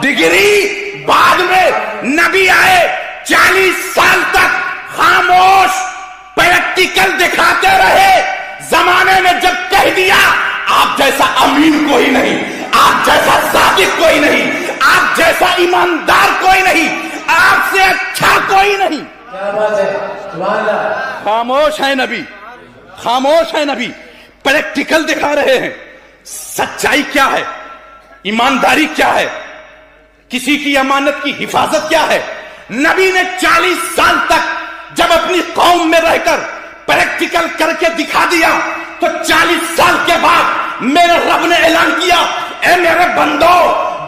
ڈگری بعد میں. نبی آئے 40 سال تک خاموش پریکٹیکل دکھاتے رہے. زمانے میں جب کہہ دیا آپ جیسا امین کوئی نہیں، آپ جیسا صادق کوئی نہیں، آپ جیسا ایماندار کوئی نہیں، آپ سے اچھا کوئی نہیں. خاموش ہے نبی، خاموش ہے نبی، پریکٹیکل دکھا رہے ہیں. سچائی کیا ہے، ایمانداری کیا ہے، کسی کی امانت کی حفاظت کیا ہے. نبی نے 40 سال تک جب اپنی قوم میں رہ کر پریکٹیکل کر کے دکھا دیا تو 40 سال کے بعد میرے رب نے اعلان کیا، اے میرے بندو،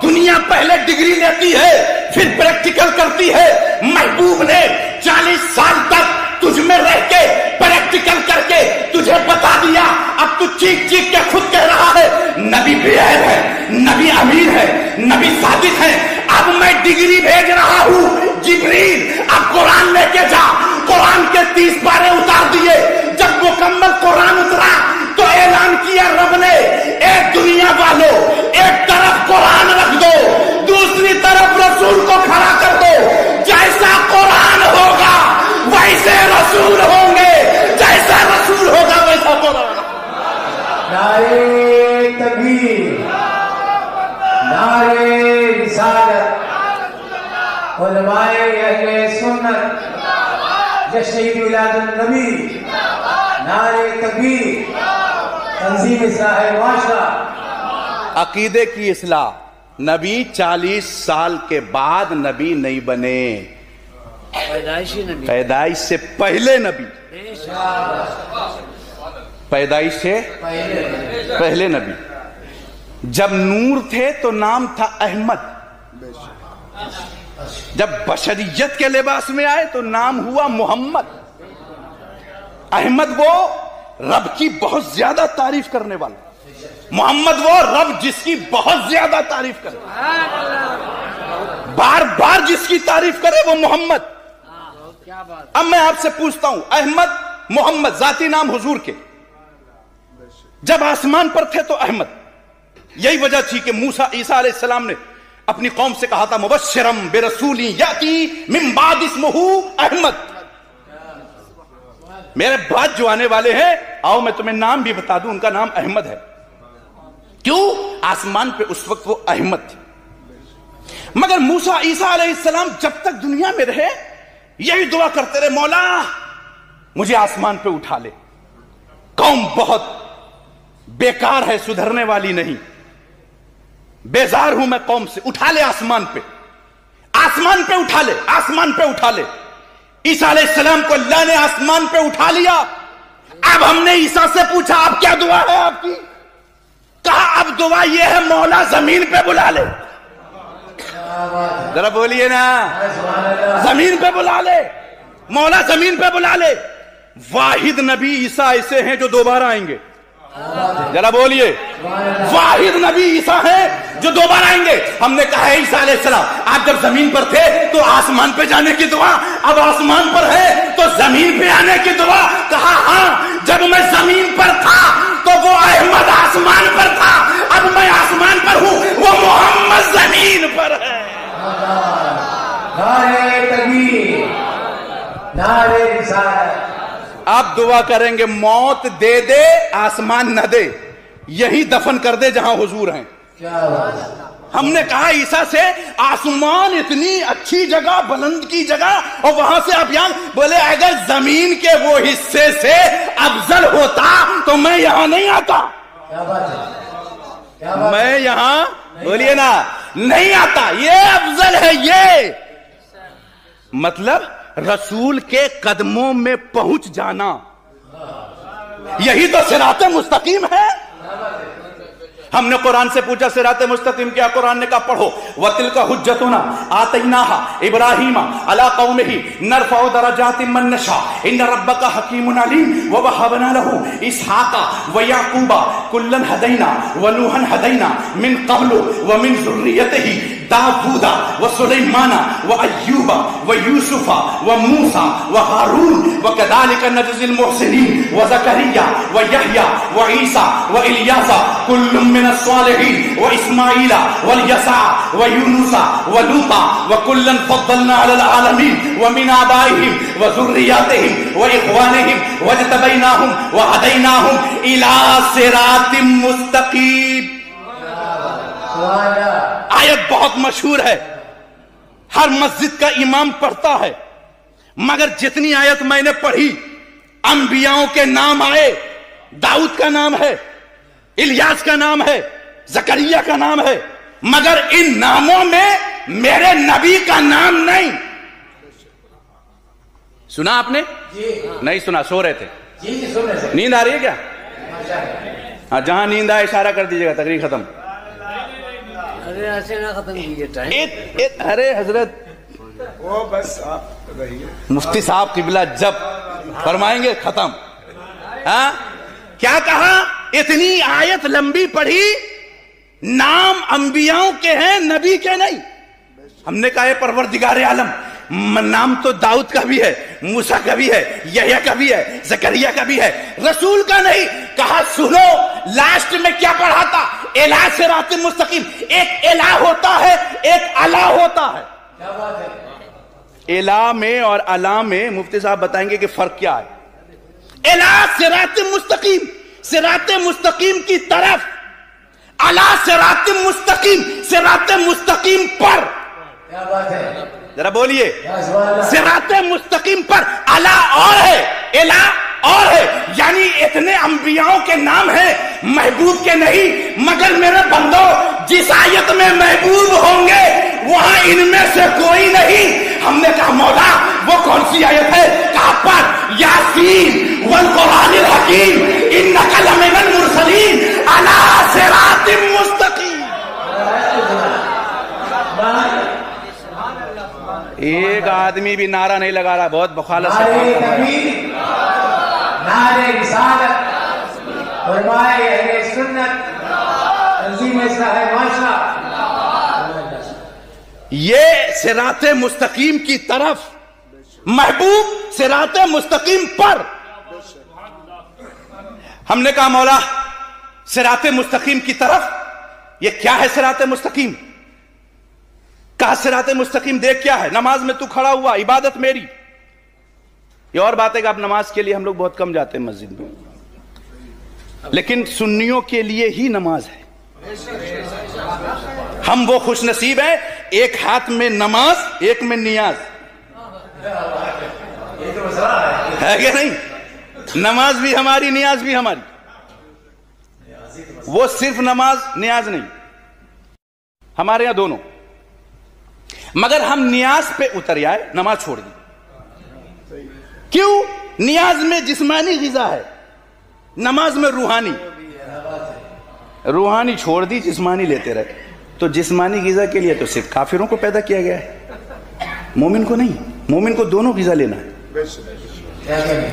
دنیا پہلے ڈگری لیتی ہے پھر پریکٹیکل کرتی ہے. محبوب نے 40 سال تک تجھ میں رہ کے پریکٹیکل کر کے تجھے بتا دیا. اب تو چیخ چیخ کے خود کہہ رہا ہے نبی بے عیب ہے، نبی امین ہے، نبی صادق ہے. اب میں ڈگری بھیج رہا ہوں، جبریل اب قرآن لے کے جا. قرآن کے 30 پارے اتار دیے. جب مکمل قرآن اترا تو اعلان کیا رب نے، ایک دنیا والوں ایک طرف قرآن رکھ دو، دوسری طرف رسول کو کھڑا کر دو، جیسا قرآن ہوگا ویسے رسول ہوں گے، جیسا رسول ہوگا ویسا قرآن۔ نعرے تکبیر، نعرے رسالت، علماء اہل سنت، جشن میلاد النبی، نعرے تکبیر، تنظیم اصلاح معاشرہ۔ عقیدے کی اصلاح، نبی 40 سال کے بعد نبی نہیں بنے، پیدائش سے پہلے نبی، پیدائش سے پہلے نبی۔ جب نور تھے تو نام تھا احمد، جب بشریت کے لباس میں آئے تو نام ہوا محمد۔ احمد وہ رب کی بہت زیادہ تعریف کرنے والا، محمد وہ رب جس کی بہت زیادہ تعریف کرے، بار بار جس کی تعریف کرے وہ محمد۔ اب میں آپ سے پوچھتا ہوں، احمد محمد ذاتی نام حضور کے، جب آسمان پر تھے تو احمد، یہی وجہ تھی کہ موسیٰ عیسیٰ علیہ السلام نے اپنی قوم سے کہا تھا مبشرم برسول یاتی من بعد اسمہ احمد، میرے بعد جو آنے والے ہیں آؤ میں تمہیں نام بھی بتا دوں، ان کا نام احمد ہے۔ کیوں؟ آسمان پہ اس وقت وہ احمد تھے۔ مگر موسیٰ عیسیٰ علیہ السلام جب تک دنیا میں رہے یہی دعا کرتے رہے، مولا مجھے آسمان پہ اٹھا لے، قوم بہت بیکار ہے، سدھرنے والی نہیں، بیزار ہوں میں قوم سے، اٹھا لے آسمان پہ، آسمان پہ اٹھا لے، آسمان پہ اٹھا لے۔ عیسیٰ علیہ السلام کو اللہ نے آسمان پہ اٹھا لیا۔ اب ہم نے عیسیٰ سے پوچھا اب کیا دعا ہے آپ کی؟ کہا اب دعا یہ ہے مولا زمین پہ بلا لے۔ ذرا بولیے نا، زمین پہ بلا لے، مولا زمین پہ بلا لے۔ واحد نبی عیسیٰ ایسے ہیں جو دوبارہ آئیں گے، ذرا بولیے، واحد نبی عیسیٰ ہیں جو دوبارہ آئیں گے۔ ہم نے کہا ہے عیسیٰ علیہ السلام آپ جب زمین پر تھے تو آسمان پہ جانے کی دعا، اب آسمان پر ہے تو زمین پہ آنے کی دعا۔ کہا ہاں، جب میں زمین پر تھا تو وہ احمد آسمان پر تھا، اب میں آسمان پر ہوں، وہ محمد زمین پر ہے۔ نعرے تکبیر، نعرے رسالت۔ آپ دعا کریں گے موت دے دے آسمان نہ دے، یہی دفن کر دے جہاں حضور ہیں۔ ہم نے کہا عیسیٰ سے آسمان اتنی اچھی جگہ، بلند کی جگہ، اور وہاں سے آپ یہاں، بولے اگر زمین کے وہ حصے سے افضل ہوتا تو میں یہاں نہیں آتا، میں یہاں بولیے نا نہیں آتا، یہ افضل ہے۔ یہ مطلب رسول کے قدموں میں پہنچ جانا، یہی تو صراط مستقیم ہے۔ ہم نے قرآن سے پوچھا صراط مستقیم کیا؟ قرآن نے کہا پڑھو وَتِلْكَ حُجَّتُنَا آتَيْنَاهَا إِبْرَاهِيمَ عَلَىٰ قَوْمِهِ نَرْفَعُ دَرَجَاتٍ مَّن نَّشَاءُ إِنَّ رَبَّكَ حَكِيمٌ عَلِيمٌ وَوَهَبْنَا لَهُ إِسْحَاقَ وَيَعْقُوبَ كُلًّا هَدَيْنَا وَنُوحًا هَدَيْنَا مِن قَبْلُ وَمِن ذُرِّيَّتِهِ داود وسليمان وأيوب ويوسف وموسى وهارون وكذلك نجزي المحسنين وزكريا ويحيى وعيسى وإلياس كل من الصالحين وإسماعيل واليسع ويونس ولوطا وكلا فضلنا على العالمين ومن آبائهم وذرياتهم وإخوانهم واجتبيناهم وهديناهم إلى صراط مستقيم۔ آیت بہت مشہور ہے، ہر مسجد کا امام پڑھتا ہے، مگر جتنی آیت میں نے پڑھی انبیاؤں کے نام آئے، داؤد کا نام ہے، الیاس کا نام ہے، زکریا کا نام ہے، مگر ان ناموں میں میرے نبی کا نام نہیں۔ سنا آپ نے؟ نہیں سنا، سو رہے تھے؟ نیند آ رہی ہے کیا؟ ہاں، جہاں نیند آئے اشارہ کر دیجیے گا، تقریر ختم۔ ارے حضرت وہ بس آپ رہیے، مفتی صاحب قبلہ جب فرمائیں گے ختم۔ ہاں کیا کہا؟ اتنی آیت لمبی پڑھی، نام انبیاؤں کے ہیں نبی کے نہیں۔ ہم نے کہا ہے پروردگار عالم، نام تو داؤد کا بھی ہے، موسیٰ کا بھی ہے، یحییٰ کا بھی ہے، زکریا کا بھی ہے، رسول کا نہیں۔ کہا سنو لاسٹ میں کیا پڑھا تھا؟ الہ صراط مستقیم۔ ایک الہ ہوتا ہے، ایک الہ ہوتا ہے۔ کیا بات ہے؟ الہ میں اور الہ میں مفتی صاحب بتائیں گے کہ فرق کیا ہے۔ الہ صراط مستقیم، صراط مستقیم کی طرف، الہ صراط مستقیم، صراط مستقیم پر۔ کیا بات ہے؟ ذرا بولیے، یا سبحان اللہ۔ صراط مستقیم پر الہ اور ہے، الہ اور ہے، یعنی اتنے انبیاءوں کے نام ہیں محبوب کے نہیں، مگر میرے بندو جس آیت میں محبوب ہوں گے وہاں ان میں سے کوئی نہیں۔ ہم نے کہا مولا وہ کون سی آیت ہے؟ کہا پر یاسین والقرآن الحکیم انک لمن المرسلین علی صراط مستقیم۔ ایک آدمی بھی نعرہ نہیں لگا رہا، بہت بخالت سے نعرے تکبیر، نعرے رسالت، علماء اہل سنت، تنظیم اصلاح معاشرہ، یہ صراط مستقیم کی طرف، محبوب صراط مستقیم پر۔ ہم نے کہا مولا صراط مستقیم کی طرف یہ کیا ہے؟ صراط مستقیم کہا صراط مستقیم دیکھ کیا ہے؟ نماز میں تو کھڑا ہوا، عبادت میری۔ یہ اور بات ہے کہ اب نماز کے لیے ہم لوگ بہت کم جاتے ہیں مسجد میں، لیکن سنیوں کے لیے ہی نماز ہے۔ ہم وہ خوش نصیب ہیں، ایک ہاتھ میں نماز، ایک میں نیاز ہے کہ نہیں؟ نماز بھی ہماری، نیاز بھی ہماری۔ وہ صرف نماز نیاز نہیں، ہمارے یہاں دونوں۔ مگر ہم نیاز پہ اتر آئے، نماز چھوڑ دی۔ کیوں؟ نیاز میں جسمانی غذا ہے، نماز میں روحانی۔ روحانی چھوڑ دی، جسمانی لیتے رہے۔ تو جسمانی غذا کے لیے تو صرف کافروں کو پیدا کیا گیا ہے، مومن کو نہیں۔ مومن کو دونوں غذا لینا ہے۔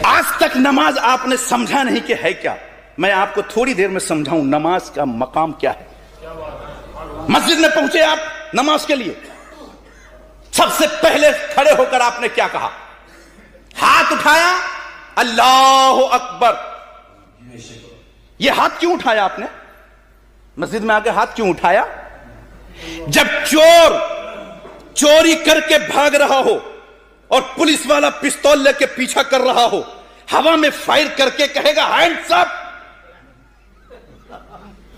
آج تک نماز آپ نے سمجھا نہیں کہ ہے کیا۔ میں آپ کو تھوڑی دیر میں سمجھاؤں نماز کا مقام کیا ہے۔ مسجد میں پہنچے آپ نماز کے لیے، سب سے پہلے کھڑے ہو کر آپ نے کیا کہا؟ ہاتھ اٹھایا، اللہ اکبر۔ یہ ہاتھ کیوں اٹھایا آپ نے؟ مسجد میں آ کے ہاتھ کیوں اٹھایا؟ جب چور چوری کر کے بھاگ رہا ہو اور پولیس والا پستول لے کے پیچھا کر رہا ہو، ہوا میں فائر کر کے کہے گا ہینڈز اپ۔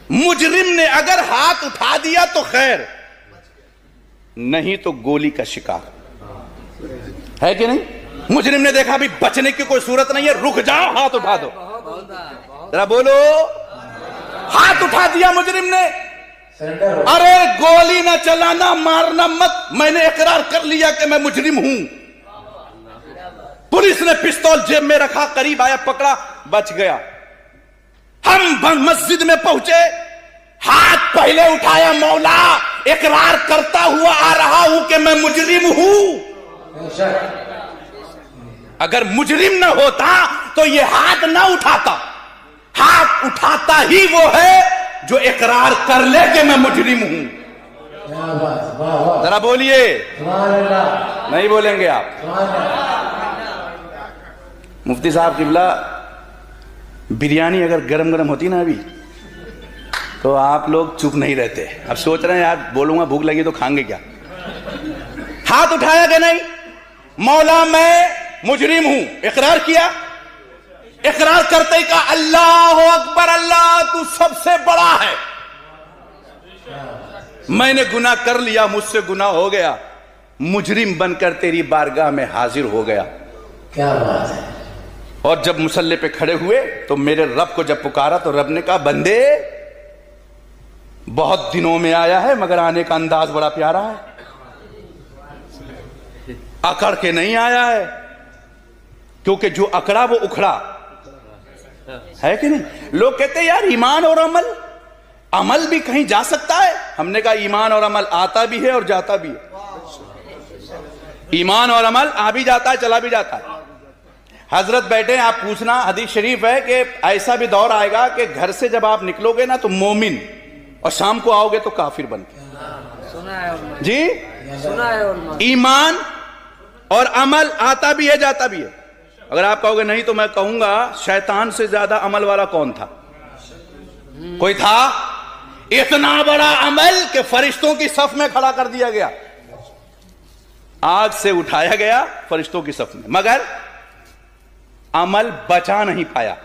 مجرم نے اگر ہاتھ اٹھا دیا تو خیر، نہیں تو گولی کا شکار ہے کہ نہیں؟ مجرم نے دیکھا بھی بچنے کی کوئی صورت نہیں ہے، رک جاؤ، ہاتھ اٹھا دو۔ ذرا بولو، ہاتھ اٹھا دیا مجرم نے، ارے گولی نہ چلانا، مارنا مت، میں نے اقرار کر لیا کہ میں مجرم ہوں۔ پولیس نے پستول جیب میں رکھا، قریب آیا، پکڑا، بچ گیا۔ ہم مسجد میں پہنچے، ہاتھ پہلے اٹھایا، مولا اقرار کرتا ہوا آ رہا ہوں کہ میں مجرم ہوں۔ اگر مجرم نہ ہوتا تو یہ ہاتھ نہ اٹھاتا۔ ہاتھ اٹھاتا ہی وہ ہے جو اقرار کر لے کہ میں مجرم ہوں۔ ذرا بولیے، نہیں بولیں گے آپ؟ مفتی صاحب قبلہ، بریانی اگر گرم گرم ہوتی نا ابھی تو آپ لوگ چپ نہیں رہتے۔ اب سوچ رہے ہیں یار بولوں گا، بھوک لگی تو کھائیں گے کیا؟ ہاتھ اٹھایا کہ نہیں؟ مولا میں مجرم ہوں، اقرار کیا۔ اقرار کرتے ہی کہا اللہ اکبر، اللہ تو سب سے بڑا ہے، میں نے گناہ کر لیا، مجھ سے گناہ ہو گیا، مجرم بن کر تیری بارگاہ میں حاضر ہو گیا۔ کیا بات ہے۔ اور جب مصلی پہ کھڑے ہوئے تو میرے رب کو جب پکارا تو رب نے کہا بندے بہت دنوں میں آیا ہے مگر آنے کا انداز بڑا پیارا ہے، اکڑ کے نہیں آیا ہے، کیونکہ جو اکڑا وہ اکھڑا ہے کہ نہیں؟ لوگ کہتے ہیں یار ایمان اور عمل بھی کہیں جا سکتا ہے۔ ہم نے کہا ایمان اور عمل آتا بھی ہے اور جاتا بھی ہے۔ ایمان اور عمل آ بھی جاتا ہے، چلا بھی جاتا ہے۔ حضرت بیٹھے ہیں، آپ پوچھنا، حدیث شریف ہے کہ ایسا بھی دور آئے گا کہ گھر سے جب آپ نکلو گے نا تو مومن، اور شام کو آؤ گے تو کافر بن کے۔ جی ایمان اور عمل آتا بھی ہے جاتا بھی ہے. اگر آپ کہو گے نہیں تو میں کہوں گا شیطان سے زیادہ عمل والا کون تھا؟ کوئی تھا؟ اتنا بڑا عمل کہ فرشتوں کی صف میں کھڑا کر دیا گیا، آگ سے اٹھایا گیا فرشتوں کی صف میں، مگر عمل بچا نہیں پایا.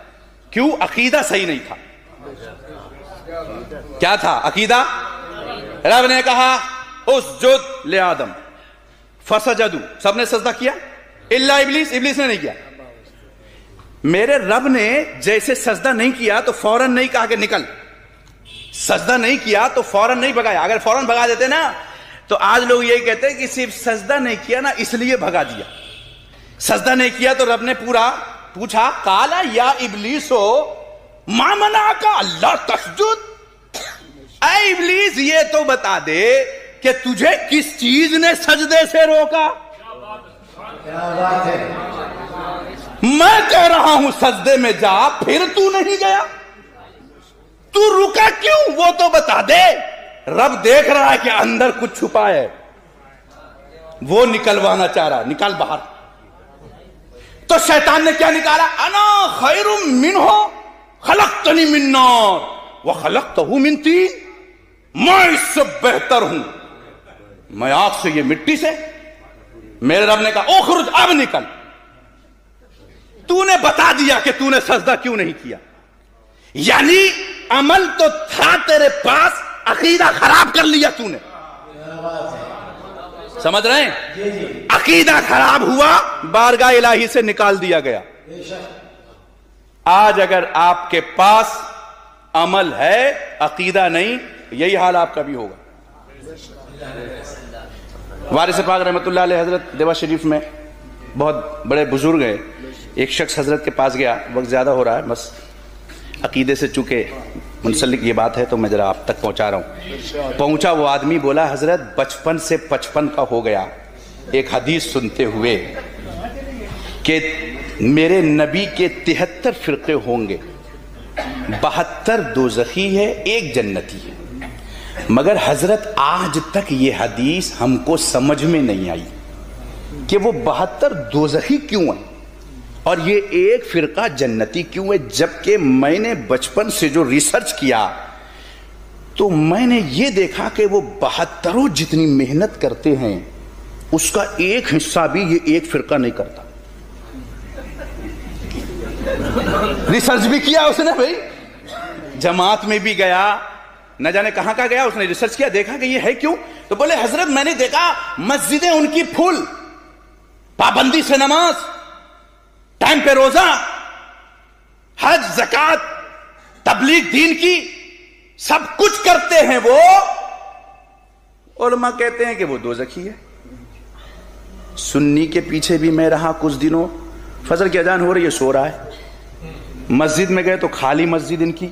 کیوں؟ عقیدہ صحیح نہیں تھا. کیا تھا عقیدہ؟ رب نے کہا اسجد لآدم فسجدوا، سب نے سجدہ کیا الا ابلیس، ابلیس نے نہیں کیا. میرے رب نے جیسے سجدہ نہیں کیا تو فوراً نہیں کہا کہ نکل، سجدہ نہیں کیا تو فوراً نہیں بھگایا. اگر فوراً بھگا دیتے نا تو آج لوگ یہی کہتے ہیں کہ صرف سجدہ نہیں کیا نا اس لیے بھگا دیا. سجدہ نہیں کیا تو رب نے پورا پوچھا قالا یا ابلیسو ما منعک اللہ تسجد، اے ابلیس یہ تو بتا دے کہ تجھے کس چیز نے سجدے سے روکا؟ کیا بات ہے. میں کہہ رہا ہوں سجدے میں جا، پھر تو نہیں گیا، تو رکا کیوں وہ تو بتا دے. رب دیکھ رہا ہے کہ اندر کچھ چھپا ہے، وہ نکلوانا چاہ رہا، نکال باہر. تو شیطان نے کیا نکالا؟ انا خیر منہ خلقتنی من نار وخلقتہ من طین، میں اس سے بہتر ہوں، میں آگ سے یہ مٹی سے. میرے رب نے کہا اخرج، اب نکل. تو نے بتا دیا کہ تو نے سجدہ کیوں نہیں کیا. یعنی عمل تو تھا تیرے پاس، عقیدہ خراب کر لیا تو نے. کیا بات ہے. سمجھ رہے ہیں؟ جی جی عقیدہ خراب ہوا، بارگاہ الہی سے نکال دیا گیا. بے شک. آج اگر آپ کے پاس عمل ہے عقیدہ نہیں، یہی حال آپ کا بھی ہوگا. وارث پاک رحمت اللہ علیہ حضرت دیوا شریف میں بہت بڑے بزرگ ہیں. ایک شخص حضرت کے پاس گیا، وقت زیادہ ہو رہا ہے، بس عقیدے سے چونکہ منسلک یہ بات ہے تو میں ذرا آپ تک پہنچا رہا ہوں. پہنچا، وہ آدمی بولا حضرت بچپن سے 55 کا ہو گیا ایک حدیث سنتے ہوئے کہ میرے نبی کے 73 فرقے ہوں گے، 72 دوزخی ہے، ایک جنتی ہے. مگر حضرت آج تک یہ حدیث ہم کو سمجھ میں نہیں آئی کہ وہ 72 دوزخی کیوں ہیں اور یہ ایک فرقہ جنتی کیوں ہے. جبکہ میں نے بچپن سے جو ریسرچ کیا تو میں نے یہ دیکھا کہ وہ 72 جتنی محنت کرتے ہیں اس کا ایک حصہ بھی یہ ایک فرقہ نہیں کرتا. ریسرچ بھی کیا اس نے بھائی، جماعت میں بھی گیا، نہ جانے کہاں کا گیا، اس نے ریسرچ کیا، دیکھا کہ یہ ہے کیوں. تو بولے حضرت میں نے دیکھا مسجدیں ان کی پھول، پابندی سے نماز، ٹائم پہ روزہ، حج، زکات، تبلیغ دین کی، سب کچھ کرتے ہیں وہ. علماء کہتے ہیں کہ وہ دوزخی ہے. سنی کے پیچھے بھی میں رہا کچھ دنوں، فجر کی اذان ہو رہی ہے سو رہا ہے. مسجد میں گئے تو خالی مسجد ان کی.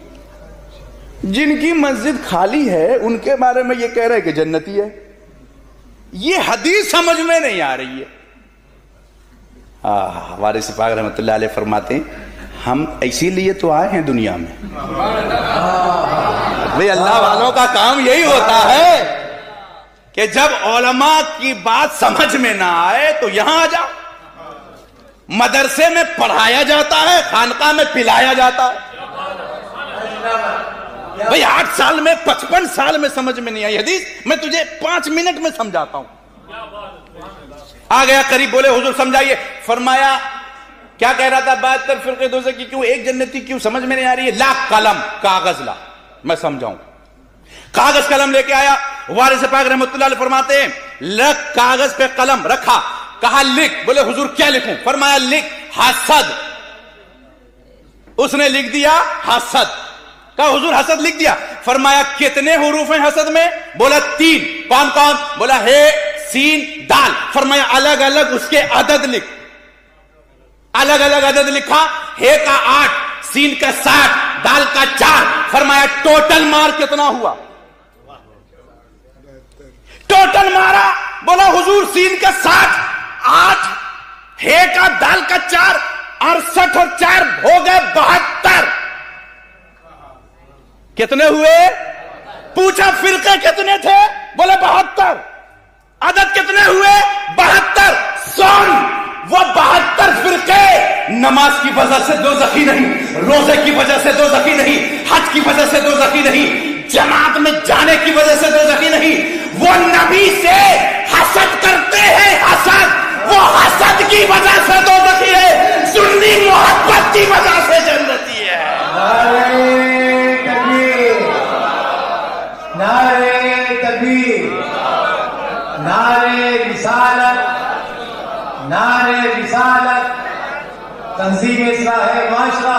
جن کی مسجد خالی ہے ان کے بارے میں یہ کہہ رہے کہ جنتی ہے. یہ حدیث سمجھ میں نہیں آ رہی ہے. وارث پاک رحمت اللہ علیہ فرماتے ہیں ہم اسی لیے تو آئے ہیں دنیا میں. بھئی اللہ والوں کا کام یہی ہوتا ہے کہ جب علماء کی بات سمجھ میں نہ آئے تو یہاں آ جاؤ. مدرسے میں پڑھایا جاتا ہے، خانقاہ میں پلایا جاتا ہے. بھئی 8 سال میں 55 سال میں سمجھ میں نہیں آئی حدیث، میں تجھے 5 منٹ میں سمجھاتا ہوں. آ گیا قریب، بولے حضور سمجھائیے. فرمایا کیا کہہ رہا تھا 72 فرقے دوزخی کیوں، ایک جنتی کیوں، سمجھ میں نہیں آ رہی ہے. لا قلم، کاغذ لا میں سمجھاؤں. کاغذ قلم لے کے آیا. وارث پاک رحمت اللہ علیہ فرماتے ہیں رکھ کاغذ پہ قلم رکھا، کہا لکھ. بولے حضور کیا لکھوں؟ فرمایا لکھ حسد. اس نے لکھ دیا حسد. کہا حضور حسد لکھ دیا. فرمایا کتنے حروف ہیں حسد میں؟ بولا 3. کون کون؟ بولا ہے سین دال. فرمایا الگ الگ اس کے عدد لکھ. الگ الگ عدد لکھا. ہے کا 8، سین کا 7، دال کا 4. فرمایا ٹوٹل مار کتنا ہوا؟ ٹوٹل مارا. بولا حضور سین کا 60، 8، ہے کا دال کا 4، 68 اور 4 ہو گئے 72. کتنے ہوئے؟ پوچھا فرقے کتنے تھے؟ بولے 72. عدد کتنے ہوئے؟ 72. 100 نماز کی وجہ سے دوزخی نہیں، روزے کی وجہ سے دوزخی نہیں، حج کی وجہ سے دوزخی نہیں، جماعت میں جانے کی وجہ سے دوزخی نہیں، وہ نبی سے حسد کرتے ہیں، حسد، وہ حسد کی وجہ سے دوزخی ہے، سنی محبت کی وجہ سے جنتی ہے۔ نعرہ تکبیر، نعرہ تکبیر، نعرہ رسالت، نعرہ رسالت، تنظیم اصلاح معاشرہ،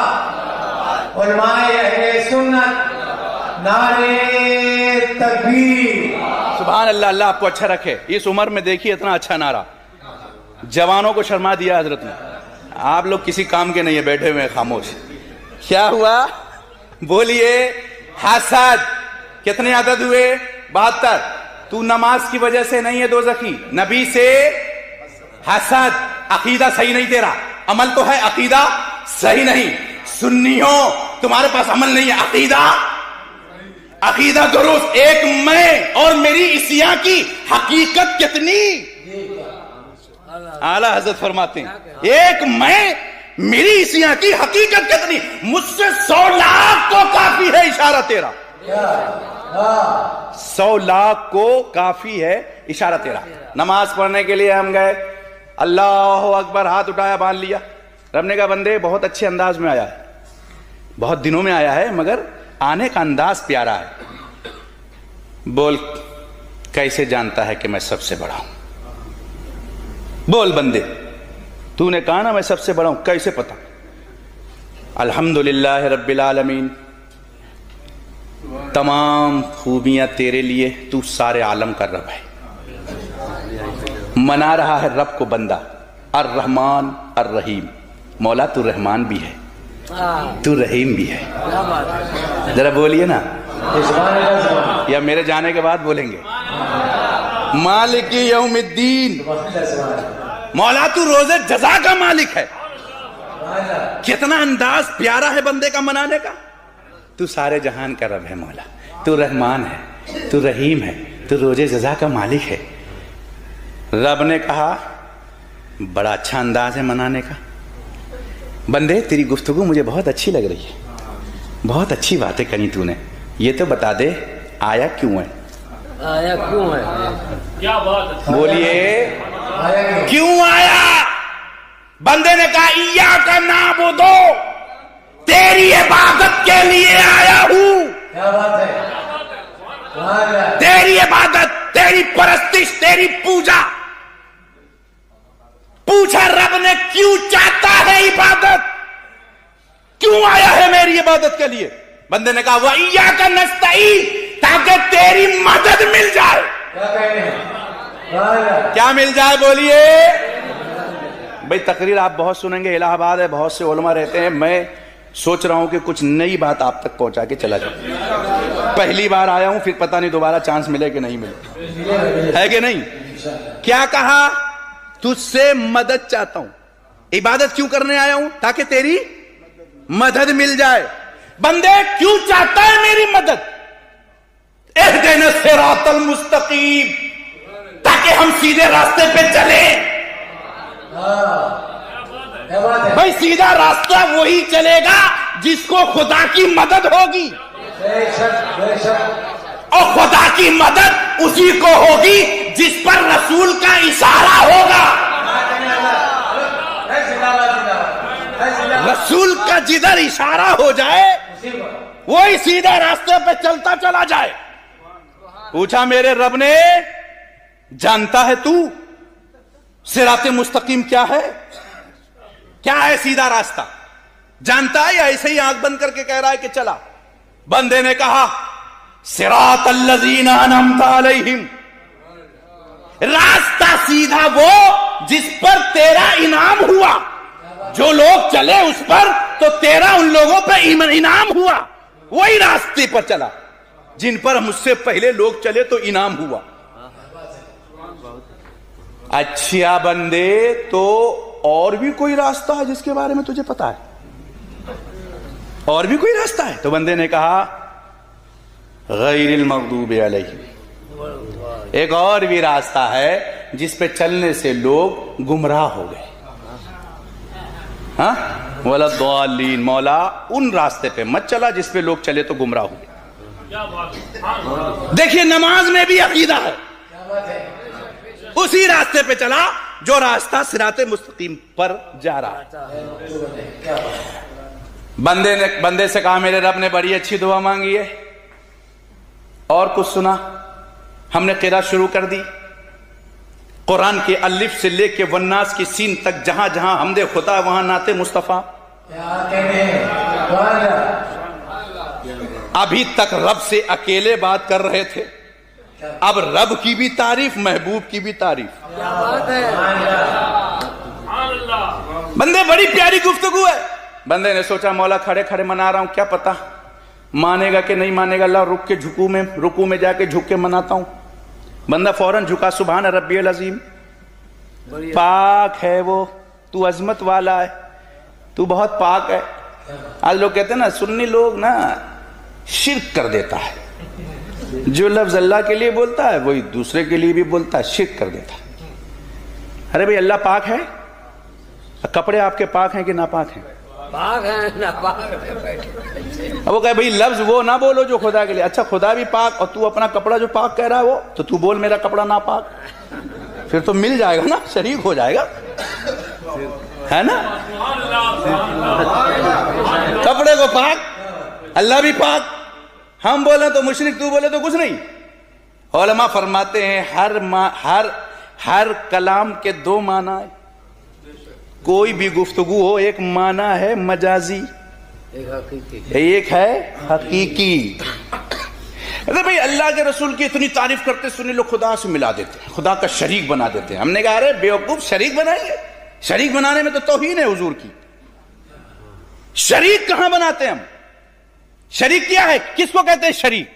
علماء اہل سنت، نعرہ تکبیر۔ سبحان اللہ، اللہ آپ کو اچھا رکھے۔ اس عمر میں دیکھیے اتنا اچھا نعرہ، جوانوں کو شرما دیا حضرت نے۔ آپ لوگ کسی کام کے نہیں ہیں، بیٹھے ہوئے خاموش۔ کیا ہوا؟ بولیے۔ حسد۔ کتنے عدد ہوئے؟ 72۔ تو نماز کی وجہ سے نہیں ہے دوزخی، نبی سے حسد، عقیدہ صحیح نہیں تیرا، عمل تو ہے، عقیدہ صحیح نہیں۔ سنیوں تمہارے پاس عمل نہیں ہے، عقیدہ درست۔ ایک میں اور میری عیسیاں کی حقیقت کتنی؟ اعلیٰ حضرت فرماتے ہیں ایک میں میری عیسیاں کی حقیقت کتنی؟ مجھ سے 100 لاکھ کو کافی ہے اشارہ تیرا، 100 لاکھ کو کافی ہے اشارہ تیرا۔ نماز پڑھنے کے لیے ہم گئے، اللہ اکبر، ہاتھ اٹھایا، باندھ لیا۔ رب نے کہا بندے بہت اچھے انداز میں آیا ہے، بہت دنوں میں آیا ہے، مگر آنے کا انداز پیارا ہے۔ بول کیسے جانتا ہے کہ میں سب سے بڑا ہوں؟ بول بندے، تو نے کہا نا میں سب سے بڑا ہوں، کیسے پتا؟ الحمدللہ رب العالمین، تمام خوبیاں تیرے لیے، تو سارے عالم کا رب ہے۔ منا رہا ہے رب کو بندہ، الرحمن الرحیم۔ مولا تو رحمان بھی ہے، تو رحیم بھی ہے۔ ذرا بولیے نا، یا میرے جانے کے بعد بولیں گے؟ مالک یوم الدین، مولا تو روزے جزا کا مالک ہے۔ کتنا انداز پیارا ہے بندے کا منانے کا۔ تو سارے جہان کا رب ہے مولا، تو رحمان ہے، تو رحیم ہے، تو روزے جزا کا مالک ہے۔ رب نے کہا بڑا اچھا انداز ہے منانے کا، بندے تیری گفتگو مجھے بہت اچھی لگ رہی ہے، بہت اچھی باتیں کری تو نے، یہ تو بتا دے آیا کیوں ہے؟ آیا کیوں ہے؟ کیا بات ہے؟ بولیے کیوں آیا؟ بندے نے کہا ایاک نعبدو، تیری عبادت کے لیے آیا ہوں۔ کیا بات ہے؟ تیری عبادت، تیری پرستش، تیری پوجا۔ پوچھا رب نے کیوں چاہتا ہے عبادت، کیوں آیا ہے میری عبادت کے لیے؟ بندے نے کہا وَإِيَّاكَ نَسْتَعِينُ، تاکہ تیری مدد مل جائے۔ کیا مل جائے؟ بولیے بھئی۔ تقریر آپ بہت سنیں گے، الہ آباد ہے، بہت سے علماء رہتے ہیں، میں سوچ رہا ہوں کہ کچھ نئی بات آپ تک پہنچا کے چلا جاؤں۔ پہلی بار آیا ہوں، پھر پتہ نہیں دوبارہ چانس ملے کہ نہیں ملے، ہے کہ نہیں؟ کیا کہا؟ تجھ سے مدد چاہتا ہوں، عبادت کیوں کرنے آیا ہوں؟ تاکہ تیری مدد مل جائے۔ بندے کیوں چاہتا ہے میری مدد؟ اہدنا الصراط المستقیم، تاکہ ہم سیدھے راستے پہ چلیں۔ بھائی سیدھا راستہ وہی چلے گا جس کو خدا کی مدد ہوگی، اور خدا کی مدد اسی کو ہوگی جس پر رسول کا اشارہ ہوگا۔ رسول کا جدھر اشارہ ہو جائے وہی سیدھا راستے پہ چلتا چلا جائے۔ پوچھا میرے رب نے جانتا ہے تو صراط مستقیم کیا ہے؟ کیا ہے سیدھا راستہ؟ جانتا ہے یا ایسے ہی آنکھ بند کر کے کہہ رہا ہے کہ چلا؟ بندے نے کہا صراط الذین انعمت علیہم، راستہ سیدھا وہ جس پر تیرا انعام ہوا۔ جو لوگ چلے اس پر تو تیرا ان لوگوں پہ انعام ہوا، وہی راستے پر چلا جن پر مجھ سے پہلے لوگ چلے تو انعام ہوا۔ اچھا بندے، تو اور بھی کوئی راستہ ہے جس کے بارے میں تجھے پتا ہے؟ اور بھی کوئی راستہ ہے؟ تو بندے نے کہا غیر المغضوب علیہم، ایک اور بھی راستہ ہے جس پہ چلنے سے لوگ گمراہ ہو گئے۔ ہاں ولا الضالین، مولا ان راستے پہ مت چلا جس پہ لوگ چلے تو گمراہ ہوئے۔ دیکھیے نماز میں بھی عقیدہ ہے، اسی راستے پہ چلا جو راستہ صراط مستقیم پر جا رہا ہے۔ بندے سے کہا میرے رب نے بڑی اچھی دعا مانگی ہے، اور کچھ سنا؟ ہم نے قرأت شروع کر دی، قرآن کے الف سے لے کے والناس کی سین تک، جہاں جہاں حمد خدا وہاں نعت مصطفیٰ۔ ابھی تک رب سے اکیلے بات کر رہے تھے، اب رب کی بھی تعریف، محبوب کی بھی تعریف۔ بندے بڑی پیاری گفتگو ہے۔ بندے نے سوچا مولا کھڑے کھڑے منا رہا ہوں، کیا پتا مانے گا کہ نہیں مانے گا، اللہ رک کے رکوع میں جا کے جھک کے مناتا ہوں۔ بندہ فوراً جھکا، سبحان ربی العظیم، پاک ہے وہ، تو عظمت والا ہے، تو بہت پاک ہے۔ آج لوگ کہتے ہیں نا، سنی لوگ نا شرک کر دیتا ہے، جو لفظ اللہ کے لیے بولتا ہے وہی دوسرے کے لیے بھی بولتا ہے، شرک کر دیتا ہے۔ ارے بھئی اللہ پاک ہے؟ کپڑے آپ کے پاک ہیں کہ ناپاک ہیں؟ پاک ہے ناپاک ہے۔ اب وہ کہے بھئی لفظ وہ نہ بولو جو خدا کے لیے، اچھا خدا بھی پاک اور تو اپنا کپڑا جو پاک کہہ رہا ہے وہ، تو تو بول میرا کپڑا ناپاک، پھر تو مل جائے گا نا، شریک ہو جائے گا، ہے نا؟ کپڑے کو پاک، اللہ بھی پاک، ہم بولیں تو مشرک، تو بولے تو کچھ نہیں۔ علماء فرماتے ہیں ہر کلام کے دو معنی ہیں، کوئی بھی گفتگو ہو، ایک معنی ہے مجازی، ایک ہے حقیقی۔ بھئی اللہ کے رسول کی اتنی تعریف کرتے سنے لوگ خدا سے ملا دیتے ہیں، خدا کا شریک بنا دیتے ہیں۔ ہم نے کہا ارے بیوقوف، شریک بنائیں گے؟ شریک بنانے میں تو توہین ہے حضور کی، شریک کہاں بناتے ہیں ہم؟ شریک کیا ہے؟ کس کو کہتے ہیں شریک؟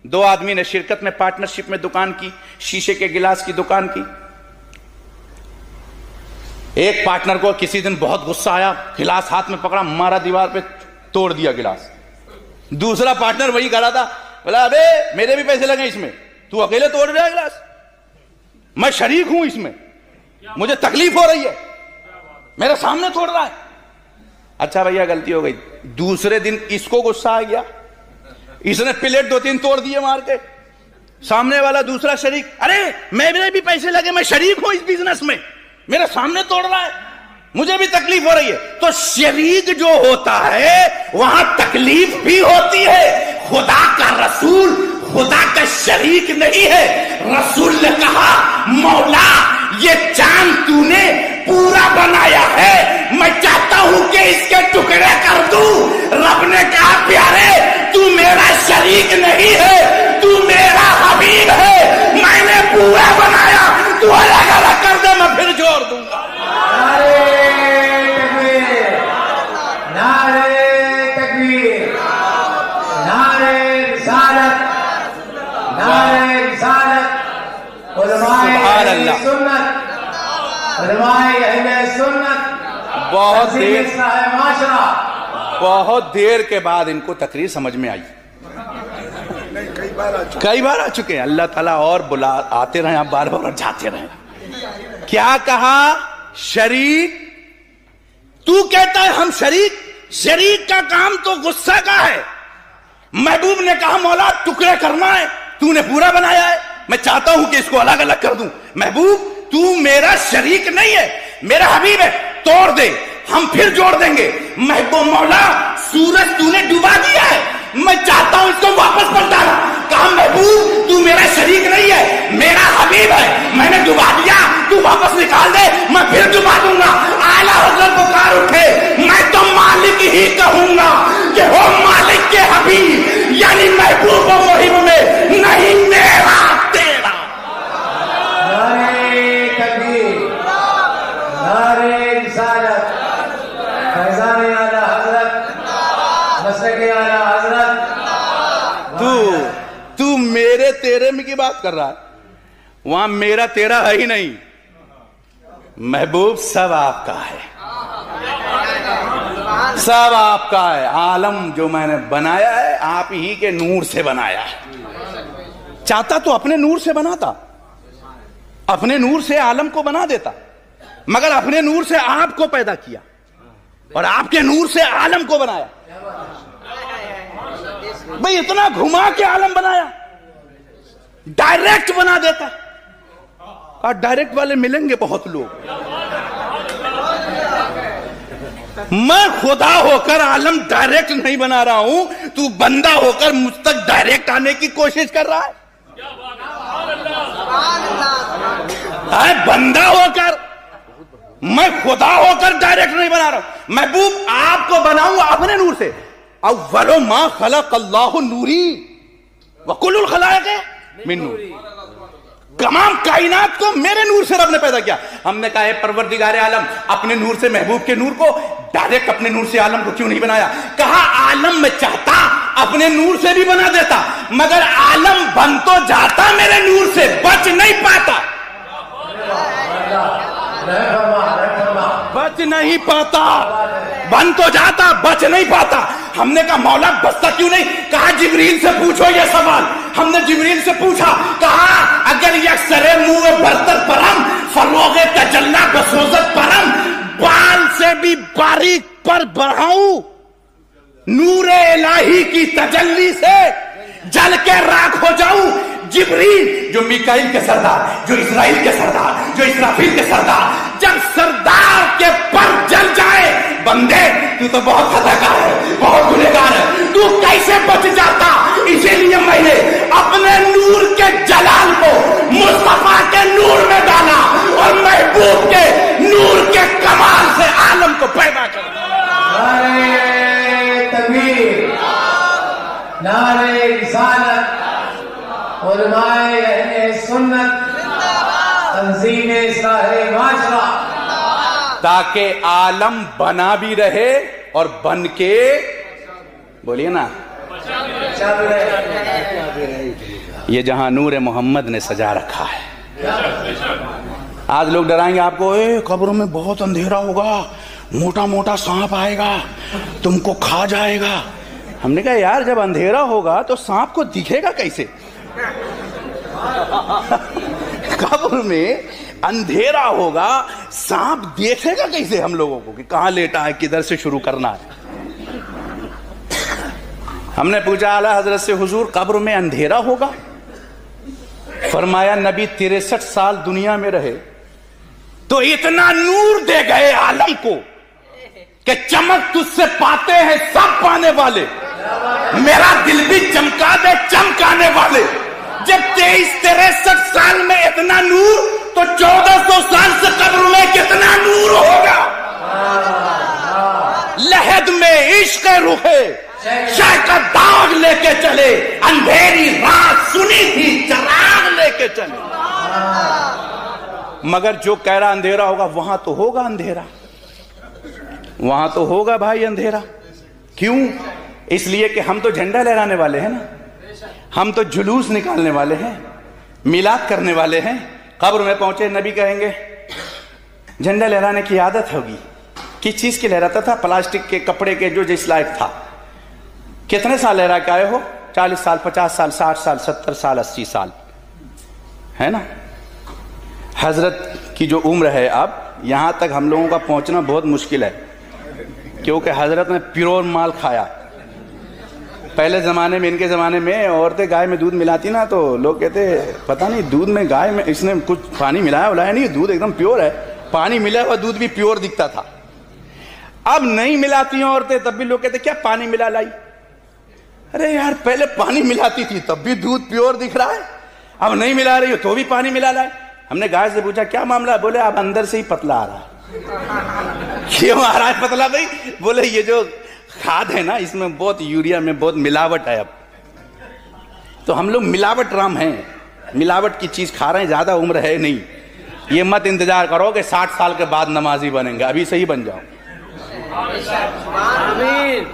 دو آدمی نے شرکت میں پارٹنرشپ میں دکان کی، شیشے کے گلاس کی دکان کی۔ ایک پارٹنر کو کسی دن بہت غصہ آیا، گلاس ہاتھ میں پکڑا، مارا دیوار پہ، توڑ دیا گلاس۔ دوسرا پارٹنر وہی کھڑا تھا، بولا ابے میرے بھی پیسے لگے اس میں، تو اکیلے توڑ رہا ہے گلاس، میں شریک ہوں اس میں، مجھے تکلیف ہو رہی ہے، میرے سامنے توڑ رہا ہے۔ اچھا بھیا غلطی ہو گئی، دوسرے دن اس کو غصہ آ گیا، اس نے پلیٹ 2-3 توڑ دیے مار کے۔ سامنے والا دوسرا شریک، ارے میرے بھی پیسے لگے، میں شریک ہوں اس بزنس میں، میرے سامنے توڑ رہا ہے، مجھے بھی تکلیف ہو رہی ہے۔ تو شریک جو ہوتا ہے وہاں تکلیف بھی ہوتی ہے۔ خدا کا رسول خدا کا شریک نہیں ہے۔ رسول نے کہا مولا یہ چاند تو نے پورا بنایا ہے، میں چاہتا ہوں کہ اس کے ٹکڑے کر دوں۔ رب نے کہا پیارے تو میرا شریک نہیں ہے، تو میرا حبیب ہے، میں نے پورا بنایا، تو الگ الگ کر دے میں پھر جوڑ دوں گا۔ نعرے تکبیر، نعرے رسالت، نعرے رسالت، علماء اہل سنت، علماء اہل سنت، بہت دیر کے بعد ان کو تقریر سمجھ میں آئی، کئی بار آ چکے ہیں، اللہ تعالیٰ اور آتے رہے، آپ بار بار اور جاتے رہے۔ کیا کہا؟ شریک، تو کہتا ہے ہم شریک کا کام تو غصہ کا ہے۔ محبوب نے کہا مولا ٹکڑے کرنا ہے، تو نے پورا بنایا ہے، میں چاہتا ہوں کہ اس کو الگ الگ کر دوں۔ محبوب تو میرا شریک نہیں ہے، میرا حبیب ہے، توڑ دے ہم پھر جوڑ دیں گے۔ محبوب مولا سورج تو نے ڈوبا دیا ہے، میں چاہتا ہوں اس کو واپس پلٹانا۔ کہا محبوب تو میرا شریک نہیں ہے، میرا حبیب ہے، میں نے ڈوبا دیا، تو واپس نکال دے میں پھر ڈوبا دوں گا۔ اعلیٰ حضرت پکار اٹھے، میں تو مالک ہی کہوں گا کہ ہو مالک کے حبیب، یعنی محبوب و محب میں نہیں میرا تیرا۔ نعرے تکبیر، نعرے رسالت، فیضان اعلیٰ حضرت، مسلک اعلیٰ حضرت۔ تو میرے تیرے میں کی بات کر رہا ہے، وہاں میرا تیرا ہے ہی نہیں، محبوب سب آپ کا ہے، سب آپ کا ہے۔ عالم جو میں نے بنایا ہے آپ ہی کے نور سے بنایا ہے۔ چاہتا تو اپنے نور سے بناتا، اپنے نور سے عالم کو بنا دیتا، مگر اپنے نور سے آپ کو پیدا کیا۔ اور آپ کے نور سے عالم کو بنایا. بھئی اتنا گھما کے عالم بنایا, ڈائریکٹ بنا دیتا. اور ڈائریکٹ والے ملیں گے بہت لوگ. میں خدا ہو کر عالم ڈائریکٹ نہیں بنا رہا ہوں, تو بندہ ہو کر مجھ تک ڈائریکٹ آنے کی کوشش کر رہا ہے. بندہ ہو کر, میں خدا ہو کر ڈائریکٹ نہیں بنا رہا ہوں. محبوب آپ کو بناؤں اپنے نور سے. اول ما خلق اللہ نوری وکل الخلائق من نور. تمام کائنات کو میرے نور سے رب نے پیدا کیا. ہم نے کہا ہے پروردگار عالم اپنے نور سے محبوب کے نور کو ڈائریکٹ اپنے نور سے عالم کو کیوں نہیں بنایا؟ کہا عالم میں چاہتا اپنے نور سے بھی بنا دیتا, مگر عالم بن تو جاتا میرے نور سے, بچ نہیں پاتا. بچ نہیں پاتا, بن تو جاتا بچ نہیں پاتا. ہم نے کہا مولا بچتا کیوں نہیں؟ کہا جبریل سے پوچھو یہ سوال. ہم نے جبریل سے پوچھا, کہا اگر یک سرے منہ برتر پرم فروغ تجلا بسوزت پرم, بال سے بھی باریک پر بڑھاؤں نور الہی کی تجلی سے جل کے راکھ ہو جاؤں. جبریل جو میکائیل کے سردار, جو اسرائیل کے سردار, جو اسرافیل کے سردار, جب سردار کے پر جل جائے, بندے تو تو بہت خطاکار ہے, بہت گنہگار ہے, تو کیسے بچ جاتا؟ اسی لیے میں نے اپنے نور کے جلال کو مصطفیٰ کے نور میں ڈالا اور محبوب کے نور کے کمال سے عالم کو پیدا کر. نعرہ تکبیر, نعرہ رسالت, علماء اہل سنت, تنظیم اصلاح معاشرہ, تاکہ عالم بنا بھی رہے اور بن کے بولیے نا یہ جہاں نور محمد نے سجا رکھا ہے. آج لوگ ڈرائیں گے آپ کو, قبروں میں بہت اندھیرا ہوگا, موٹا موٹا سانپ آئے گا, تم کو کھا جائے گا. ہم نے کہا یار جب اندھیرا ہوگا تو سانپ کو دکھے گا کیسے؟ قبر میں اندھیرا ہوگا, سانپ دیکھے گا کیسے ہم لوگوں کو کہ کہاں لیٹا ہے, کدھر سے شروع کرنا ہے؟ ہم نے پوچھا اعلیٰ حضرت سے, حضور قبر میں اندھیرا ہوگا؟ فرمایا نبی 63 سال دنیا میں رہے تو اتنا نور دے گئے عالم کو کہ چمک تجھ سے پاتے ہیں سب پانے والے, میرا دل بھی چمکا دے چمکانے والے. جب 63 سال میں اتنا نور تو 1400 سال سے قبر میں کتنا نور ہوگا. لحد میں عشق روحے شاہ کا داغ لے کے چلے, اندھیری رات سنی تھی چراغ لے کے چلے. مگر جو کہہ رہا اندھیرا ہوگا, وہاں تو ہوگا اندھیرا, وہاں تو ہوگا بھائی اندھیرا. کیوں؟ اس لیے کہ ہم تو جھنڈا لہرانے والے ہیں نا, ہم تو جلوس نکالنے والے ہیں, میلاد کرنے والے ہیں. قبر میں پہنچے, نبی کہیں گے جھنڈا لہرانے کی عادت ہوگی. کس چیز کی لہراتا تھا؟ پلاسٹک کے, کپڑے کے, جو جس لائق تھا. کتنے سال لہرا کے آئے ہو؟ 40 سال, 50 سال, 60 سال, 70 سال, 80 سال, ہے نا. حضرت کی جو عمر ہے اب, یہاں تک ہم لوگوں کا پہنچنا بہت مشکل ہے, کیونکہ حضرت نے پیور مال کھایا. پہلے زمانے میں, ان کے زمانے میں عورتیں گائے میں دودھ ملاتی نا, تو لوگ کہتے پتہ نہیں دودھ میں, گائے میں اس نے کچھ پانی ملایا ولایا نہیں, دودھ ایک دم پیور ہے. پانی ملا ہوا دودھ بھی پیور دکھتا تھا. اب نہیں ملاتی ہیں عورتیں, تب بھی لوگ کہتے کیا پانی ملا لائی. ارے یار پہلے پانی ملاتی تھی تب بھی دودھ پیور دکھ رہا ہے, اب نہیں ملا رہی ہو تو بھی پانی ملا لائے. ہم نے گائے سے پوچھا کیا معاملہ ہے؟ بولے اب اندر سے ہی پتلا آ رہا ہے. کیوں آ رہا ہے پتلا بھائی؟ بولے یہ جو کھاد ہے نا, اس میں بہت یوریا میں بہت ملاوٹ ہے. اب تو ہم لوگ ملاوٹ رام ہیں, ملاوٹ کی چیز کھا رہے ہیں, زیادہ عمر ہے نہیں. یہ مت انتظار کرو کہ 60 سال کے بعد نمازی بنیں گے, ابھی سے ہی بن جاؤ,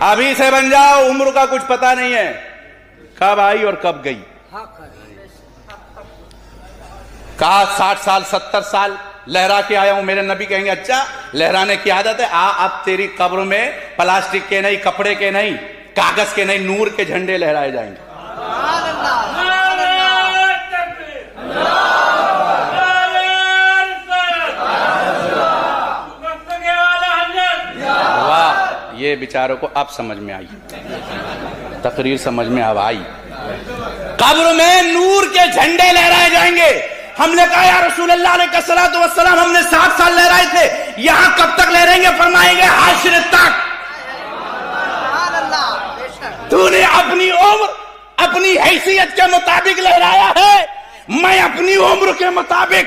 ابھی سے بن جاؤ. عمر کا کچھ پتہ نہیں ہے کب آئی اور کب گئی. کہا 60 سال 70 سال لہرا کے آیا ہوں. میرے نبی کہیں گے اچھا لہرانے کی عادت ہے, اب تیری قبر میں پلاسٹک کے نہیں, کپڑے کے نہیں, کاغذ کے نہیں, نور کے جھنڈے لہرائے جائیں گے. واہ بیچاروں کو اب سمجھ میں آئی، تقریر سمجھ میں اب آئی۔ قبر میں نور کے جھنڈے لہرائے جائیں گے۔ ہم نے کہا یا رسول اللہ علیہ الصلوۃ والسلام ہم نے 7 سال لہرائے تھے، یہاں کب تک لہرائیں گے؟ فرمائیں گے حشر تک۔ تو نے اپنی عمر اپنی حیثیت کے مطابق لہرایا ہے، میں اپنی عمر کے مطابق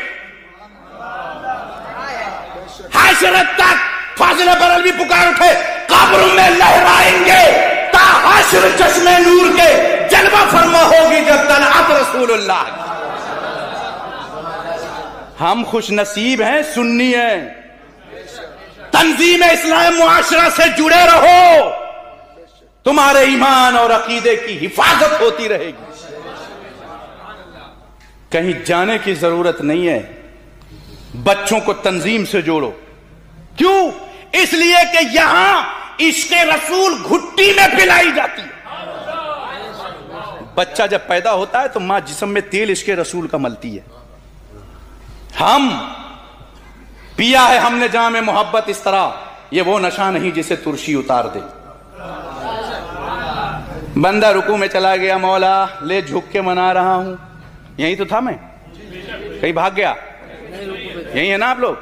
حشر تک فاضل بریلوی پکار اٹھے، قبر میں لہرائیں گے تا حشر چشمے نور کے جلوہ فرما ہوگی جب طلعت رسول اللہ۔ ہم خوش نصیب ہیں، سنی ہیں، تنظیم اسلام معاشرہ سے جڑے رہو، تمہارے ایمان اور عقیدے کی حفاظت ہوتی رہے گی، کہیں جانے کی ضرورت نہیں ہے۔ بچوں کو تنظیم سے جوڑو، کیوں؟ اس لیے کہ یہاں عشق رسول گھٹی میں پلائی جاتی ہے۔ بچہ جب پیدا ہوتا ہے تو ماں جسم میں تیل عشق رسول کا ملتی ہے۔ ہم پیا ہے ہم نے جام محبت اس طرح، یہ وہ نشہ نہیں جسے ترشی اتار دے۔ بندہ رکوع میں چلا گیا، مولا لے جھک کے منا رہا ہوں، یہی تو تھا، میں کہیں بھاگ گیا؟ یہی ہے نا آپ لوگ؟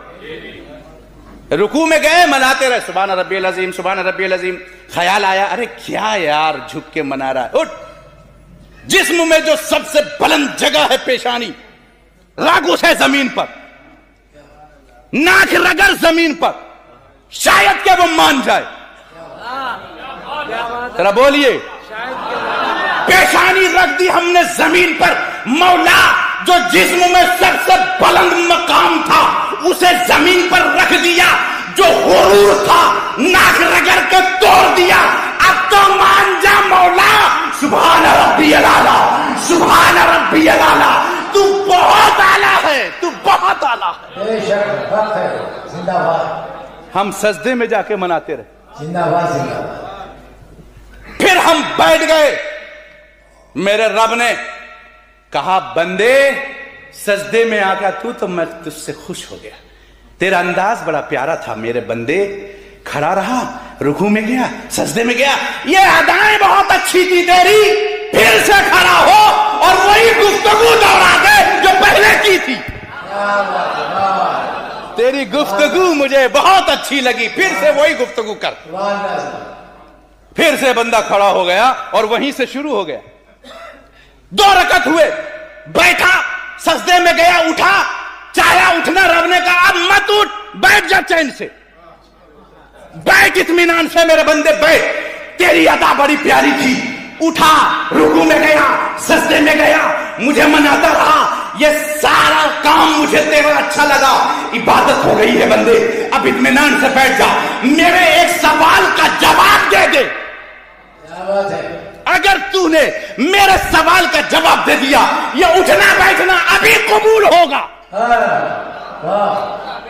رکوع میں گئے، مناتے رہے سبحان ربی العظیم سبحان ربی العظیم، خیال آیا ارے کیا یار جھک کے منا رہا ہے، اٹھ، جسم میں جو سب سے بلند جگہ ہے پیشانی، رگ اسے زمین پر، ناک رگڑ زمین پر، شاید کہ وہ مان جائے۔ ذرا بولیے، پیشانی رکھ دی ہم نے زمین پر، مولا جو جسم میں سب سے بلند مقام تھا اسے زمین پر رکھ دیا، جو غرور تھا ناک رگڑ کے توڑ دیا، اب تو مان جا مولا، سبحان ربی الاعلیٰ سبحان ربی الاعلیٰ، تو بہت اعلیٰ ہے، تو بہت اعلیٰ ہے۔ بے شک حق ہے، زندہ باد۔ ہم سجدے میں جا کے مناتے رہے، زندہ باد زندہ باد۔ پھر ہم بیٹھ گئے، میرے رب نے کہا بندے سجدے میں آ گیا تو میں تجھ سے خوش ہو گیا، تیرا انداز بڑا پیارا تھا میرے بندے، کھڑا رہا، رکوع میں گیا، سجدے میں گیا، یہ ادائیں بہت اچھی تھی تیری، پھر سے کھڑا ہو اور وہی گفتگو دوہرا دے جو پہلے کی تھی۔ تیری گفتگو مجھے بہت اچھی لگی، پھر سے وہی گفتگو کر۔ پھر سے بندہ کھڑا ہو گیا اور وہیں سے شروع ہو گیا، 2 رکعت ہوئے، بیٹھا، سجدے میں گیا، اٹھا، چاہیا اٹھنا، رب نے کہا اب مت اٹھ، بیٹھ جا چین سے، بیٹھ اطمینان سے میرے بندے بیٹھ، تیری ادا بڑی پیاری تھی۔ اٹھا، رکوع میں گیا، سجدے میں گیا، مجھے مناتا رہا، یہ سارا کام مجھے تیرا اچھا لگا، عبادت ہو گئی ہے بندے، اب اطمینان سے بیٹھ جا، میرے ایک سوال کا جواب دے دے۔ اگر تو نے میرے سوال کا جواب دے دیا، یہ اٹھنا بیٹھنا ابھی قبول ہوگا،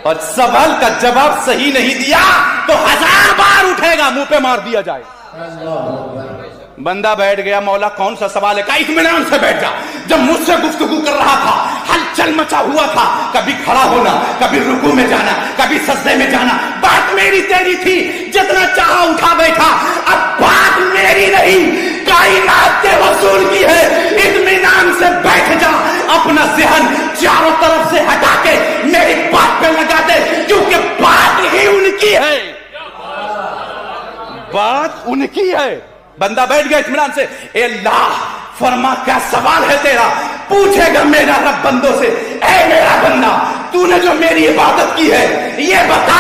اور سوال کا جواب صحیح نہیں دیا تو 1000 بار اٹھے گا، منہ پہ مار دیا جائے۔ بندہ بیٹھ گیا، مولا کون سا سوال ہے؟ کہا اطمینان سے بیٹھ جا۔ جب مجھ سے گفتگو کر رہا تھا، ہلچل مچا ہوا تھا، کبھی کھڑا ہونا، کبھی رکوع میں جانا، کبھی سجدے میں جانا، بات میری تیری تھی، جتنا چاہا اٹھا بیٹھا، اب بات میری نہیں، کائنات کے رسول کی ہے، اطمینان سے بیٹھ جا، اپنا ذہن چاروں طرف سے ہٹا کے میری بات پہ لگا دے، کیونکہ بات ہی ان کی ہے، بات ان کی ہے۔ بندہ بیٹھ گیا اطمینان سے، اے اللہ فرما کیا سوال ہے تیرا؟ پوچھے گا میرا رب بندوں سے، اے میرا بندہ تو نے جو میری عبادت کی ہے، یہ بتا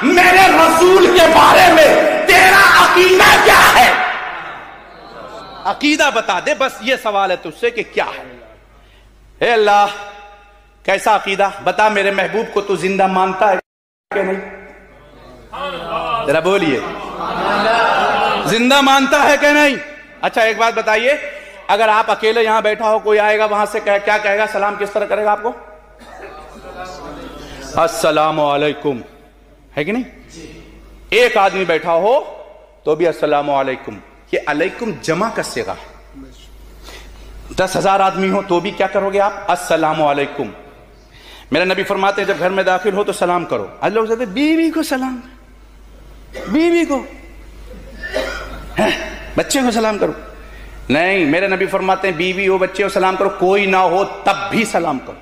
میرے رسول کے بارے میں تیرا عقیدہ کیا ہے؟ عقیدہ بتا دے، بس یہ سوال ہے تجھ سے کہ کیا ہے۔ اے اللہ کیسا عقیدہ؟ بتا میرے محبوب کو تو زندہ مانتا ہے کہ نہیں؟ ذرا بولیے، زندہ مانتا ہے کہ نہیں؟ اچھا ایک بات بتائیے، اگر آپ اکیلے یہاں بیٹھا ہو، کوئی آئے گا وہاں سے کیا کہے گا؟ سلام کس طرح کرے گا آپ کو؟ السلام علیکم، ہے کہ نہیں؟ ایک آدمی بیٹھا ہو تو بھی السلام علیکم، یہ علیکم جمع کا صیغہ ہے۔ 10,000 آدمی ہو تو بھی کیا کرو گے آپ؟ السلام علیکم۔ میرے نبی فرماتے ہیں جب گھر میں داخل ہو تو سلام کرو۔ آج لوگ کہتے ہیں بیوی کو سلام، بیوی کو بچے کو سلام کرو؟ نہیں، میرے نبی فرماتے ہیں بیوی ہو، بچے ہو، سلام کرو، کوئی نہ ہو تب بھی سلام کرو۔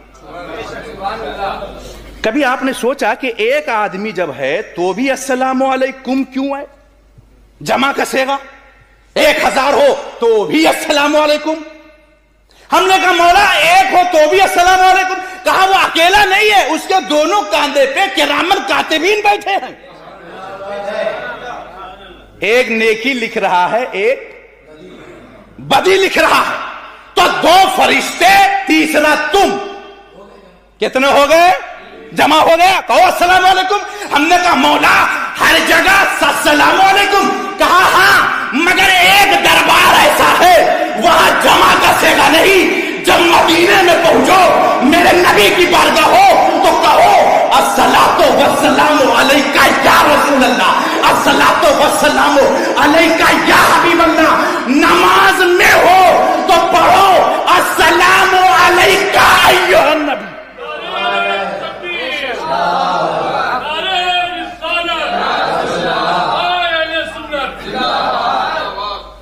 کبھی آپ نے سوچا کہ ایک آدمی جب ہے تو بھی السلام علیکم کیوں ہے؟ جمع کا صیغہ 1000 ہو تو بھی السلام علیکم۔ ہم نے کہا مولا ایک ہو تو بھی السلام علیکم، کہا وہ اکیلا نہیں ہے، اس کے دونوں کاندھے پہ کرامن کاتبین بیٹھے ہیں، ایک نیکی لکھ رہا ہے، ایک بدی لکھ رہا ہے، تو 2 فرشتے، تیسرا تم، کتنے ہو گئے؟ جمع ہو گیا، کہو السلام علیکم۔ ہم نے کہا مولا ہر جگہ السلام علیکم، کہا ہاں مگر ایک دربار ایسا ہے وہاں جمع کا صیغہ نہیں، جب مدینے میں پہنچو میرے نبی کی بارگاہ ہو تو کہو الصلاۃ والسلام علیک یا رسول اللہ، الصلاۃ والسلام علیک یا حبیب اللہ۔ نماز میں ہو تو پڑھو السلام علیک ایھا النبی۔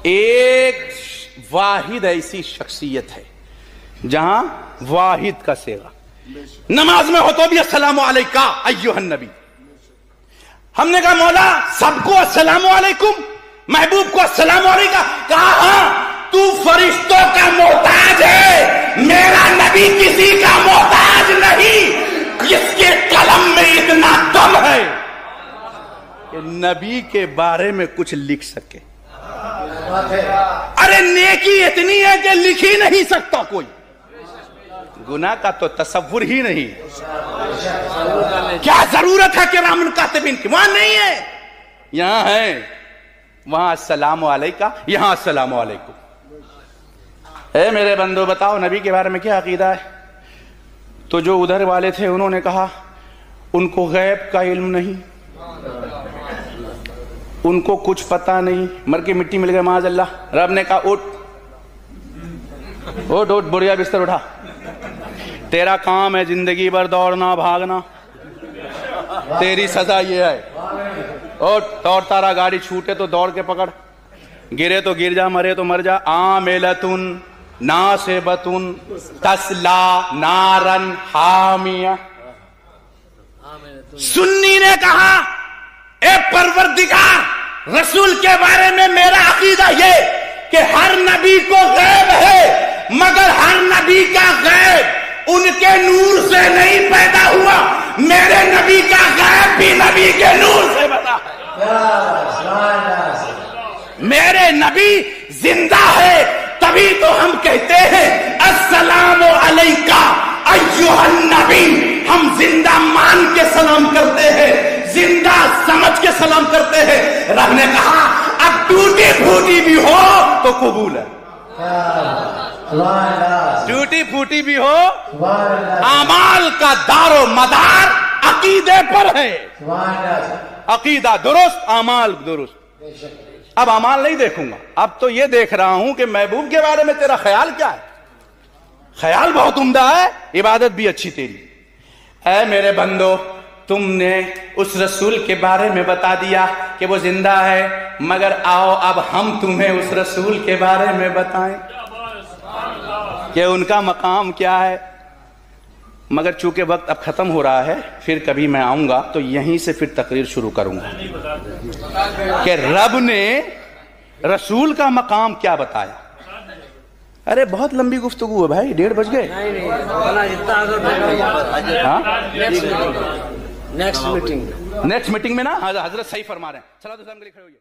ایک واحد ایسی شخصیت ہے جہاں واحد کا صیغہ، نماز میں ہو تو بھی السلام علیکہ ایھا النبی۔ ہم نے کہا مولا سب کو السلام علیکم، محبوب کو السلام علیکہ، کہا ہاں تو فرشتوں کا محتاج ہے، میرا نبی کسی کا محتاج نہیں، جس کے قلم میں اتنا دم ہے کہ نبی کے بارے میں کچھ لکھ سکے۔ ارے نیکی اتنی ہے کہ لکھ ہی نہیں سکتا کوئی، گناہ کا تو تصور ہی نہیں، کیا ضرورت ہے کرامن کاتبین کی؟ وہاں نہیں ہے، یہاں ہے، وہاں السلام علیکہ، یہاں السلام علیکم۔ اے میرے بندو بتاؤ نبی کے بارے میں کیا عقیدہ ہے؟ تو جو ادھر والے تھے انہوں نے کہا ان کو غیب کا علم نہیں، ان کو کچھ پتا نہیں، مر کے مٹی مل گئے معاذ اللہ۔ رب نے کہا اٹھ اٹھ اٹھ، بڑھیا بستر اٹھا، تیرا کام ہے زندگی بھر دوڑنا بھاگنا، تیری سزا یہ ہے، اٹھ، دوڑتا رہا، گاڑی چھوٹے تو دوڑ کے پکڑ، گرے تو گر جا، مرے تو مر جا۔ عاملۃ ناصبۃ تصلی نارا حامیہ۔ سنی نے کہا اے پروردگار، رسول کے بارے میں میرا عقیدہ یہ کہ ہر نبی کو غیب ہے، مگر ہر نبی کا غیب ان کے نور سے نہیں پیدا ہوا، میرے نبی کا غیب بھی نبی کے نور سے بنا ہے۔ میرے نبی زندہ ہے، تبھی تو ہم کہتے ہیں السلام علیکہ ایھا النبی، ہم زندہ مان کے سلام کرتے ہیں، زندہ سمجھ کے سلام کرتے ہیں۔ رب نے کہا اب ٹوٹی پھوٹی بھی ہو تو قبول ہے، ٹوٹی پھوٹی بھی ہو، اعمال کا دار و مدار عقیدے پر ہے، عقیدہ درست، اعمال درست۔ اب اعمال نہیں دیکھوں گا، اب تو یہ دیکھ رہا ہوں کہ محبوب کے بارے میں تیرا خیال کیا ہے۔ خیال بہت عمدہ ہے، عبادت بھی اچھی تیری۔ اے میرے بندو تم نے اس رسول کے بارے میں بتا دیا کہ وہ زندہ ہے، مگر آؤ اب ہم تمہیں اس رسول کے بارے میں بتائیں کہ ان کا مقام کیا ہے۔ مگر چونکہ وقت اب ختم ہو رہا ہے، پھر کبھی میں آؤں گا تو یہیں سے پھر تقریر شروع کروں گا کہ رب نے رسول کا مقام کیا بتایا۔ ارے بہت لمبی گفتگو ہے بھائی، 1:30 بج گئے۔ نیکسٹ میٹنگ میں نا حضرت صحیح فرما رہے ہیں۔ صلاۃ والسلام کے لیے کھڑے ہوئیے۔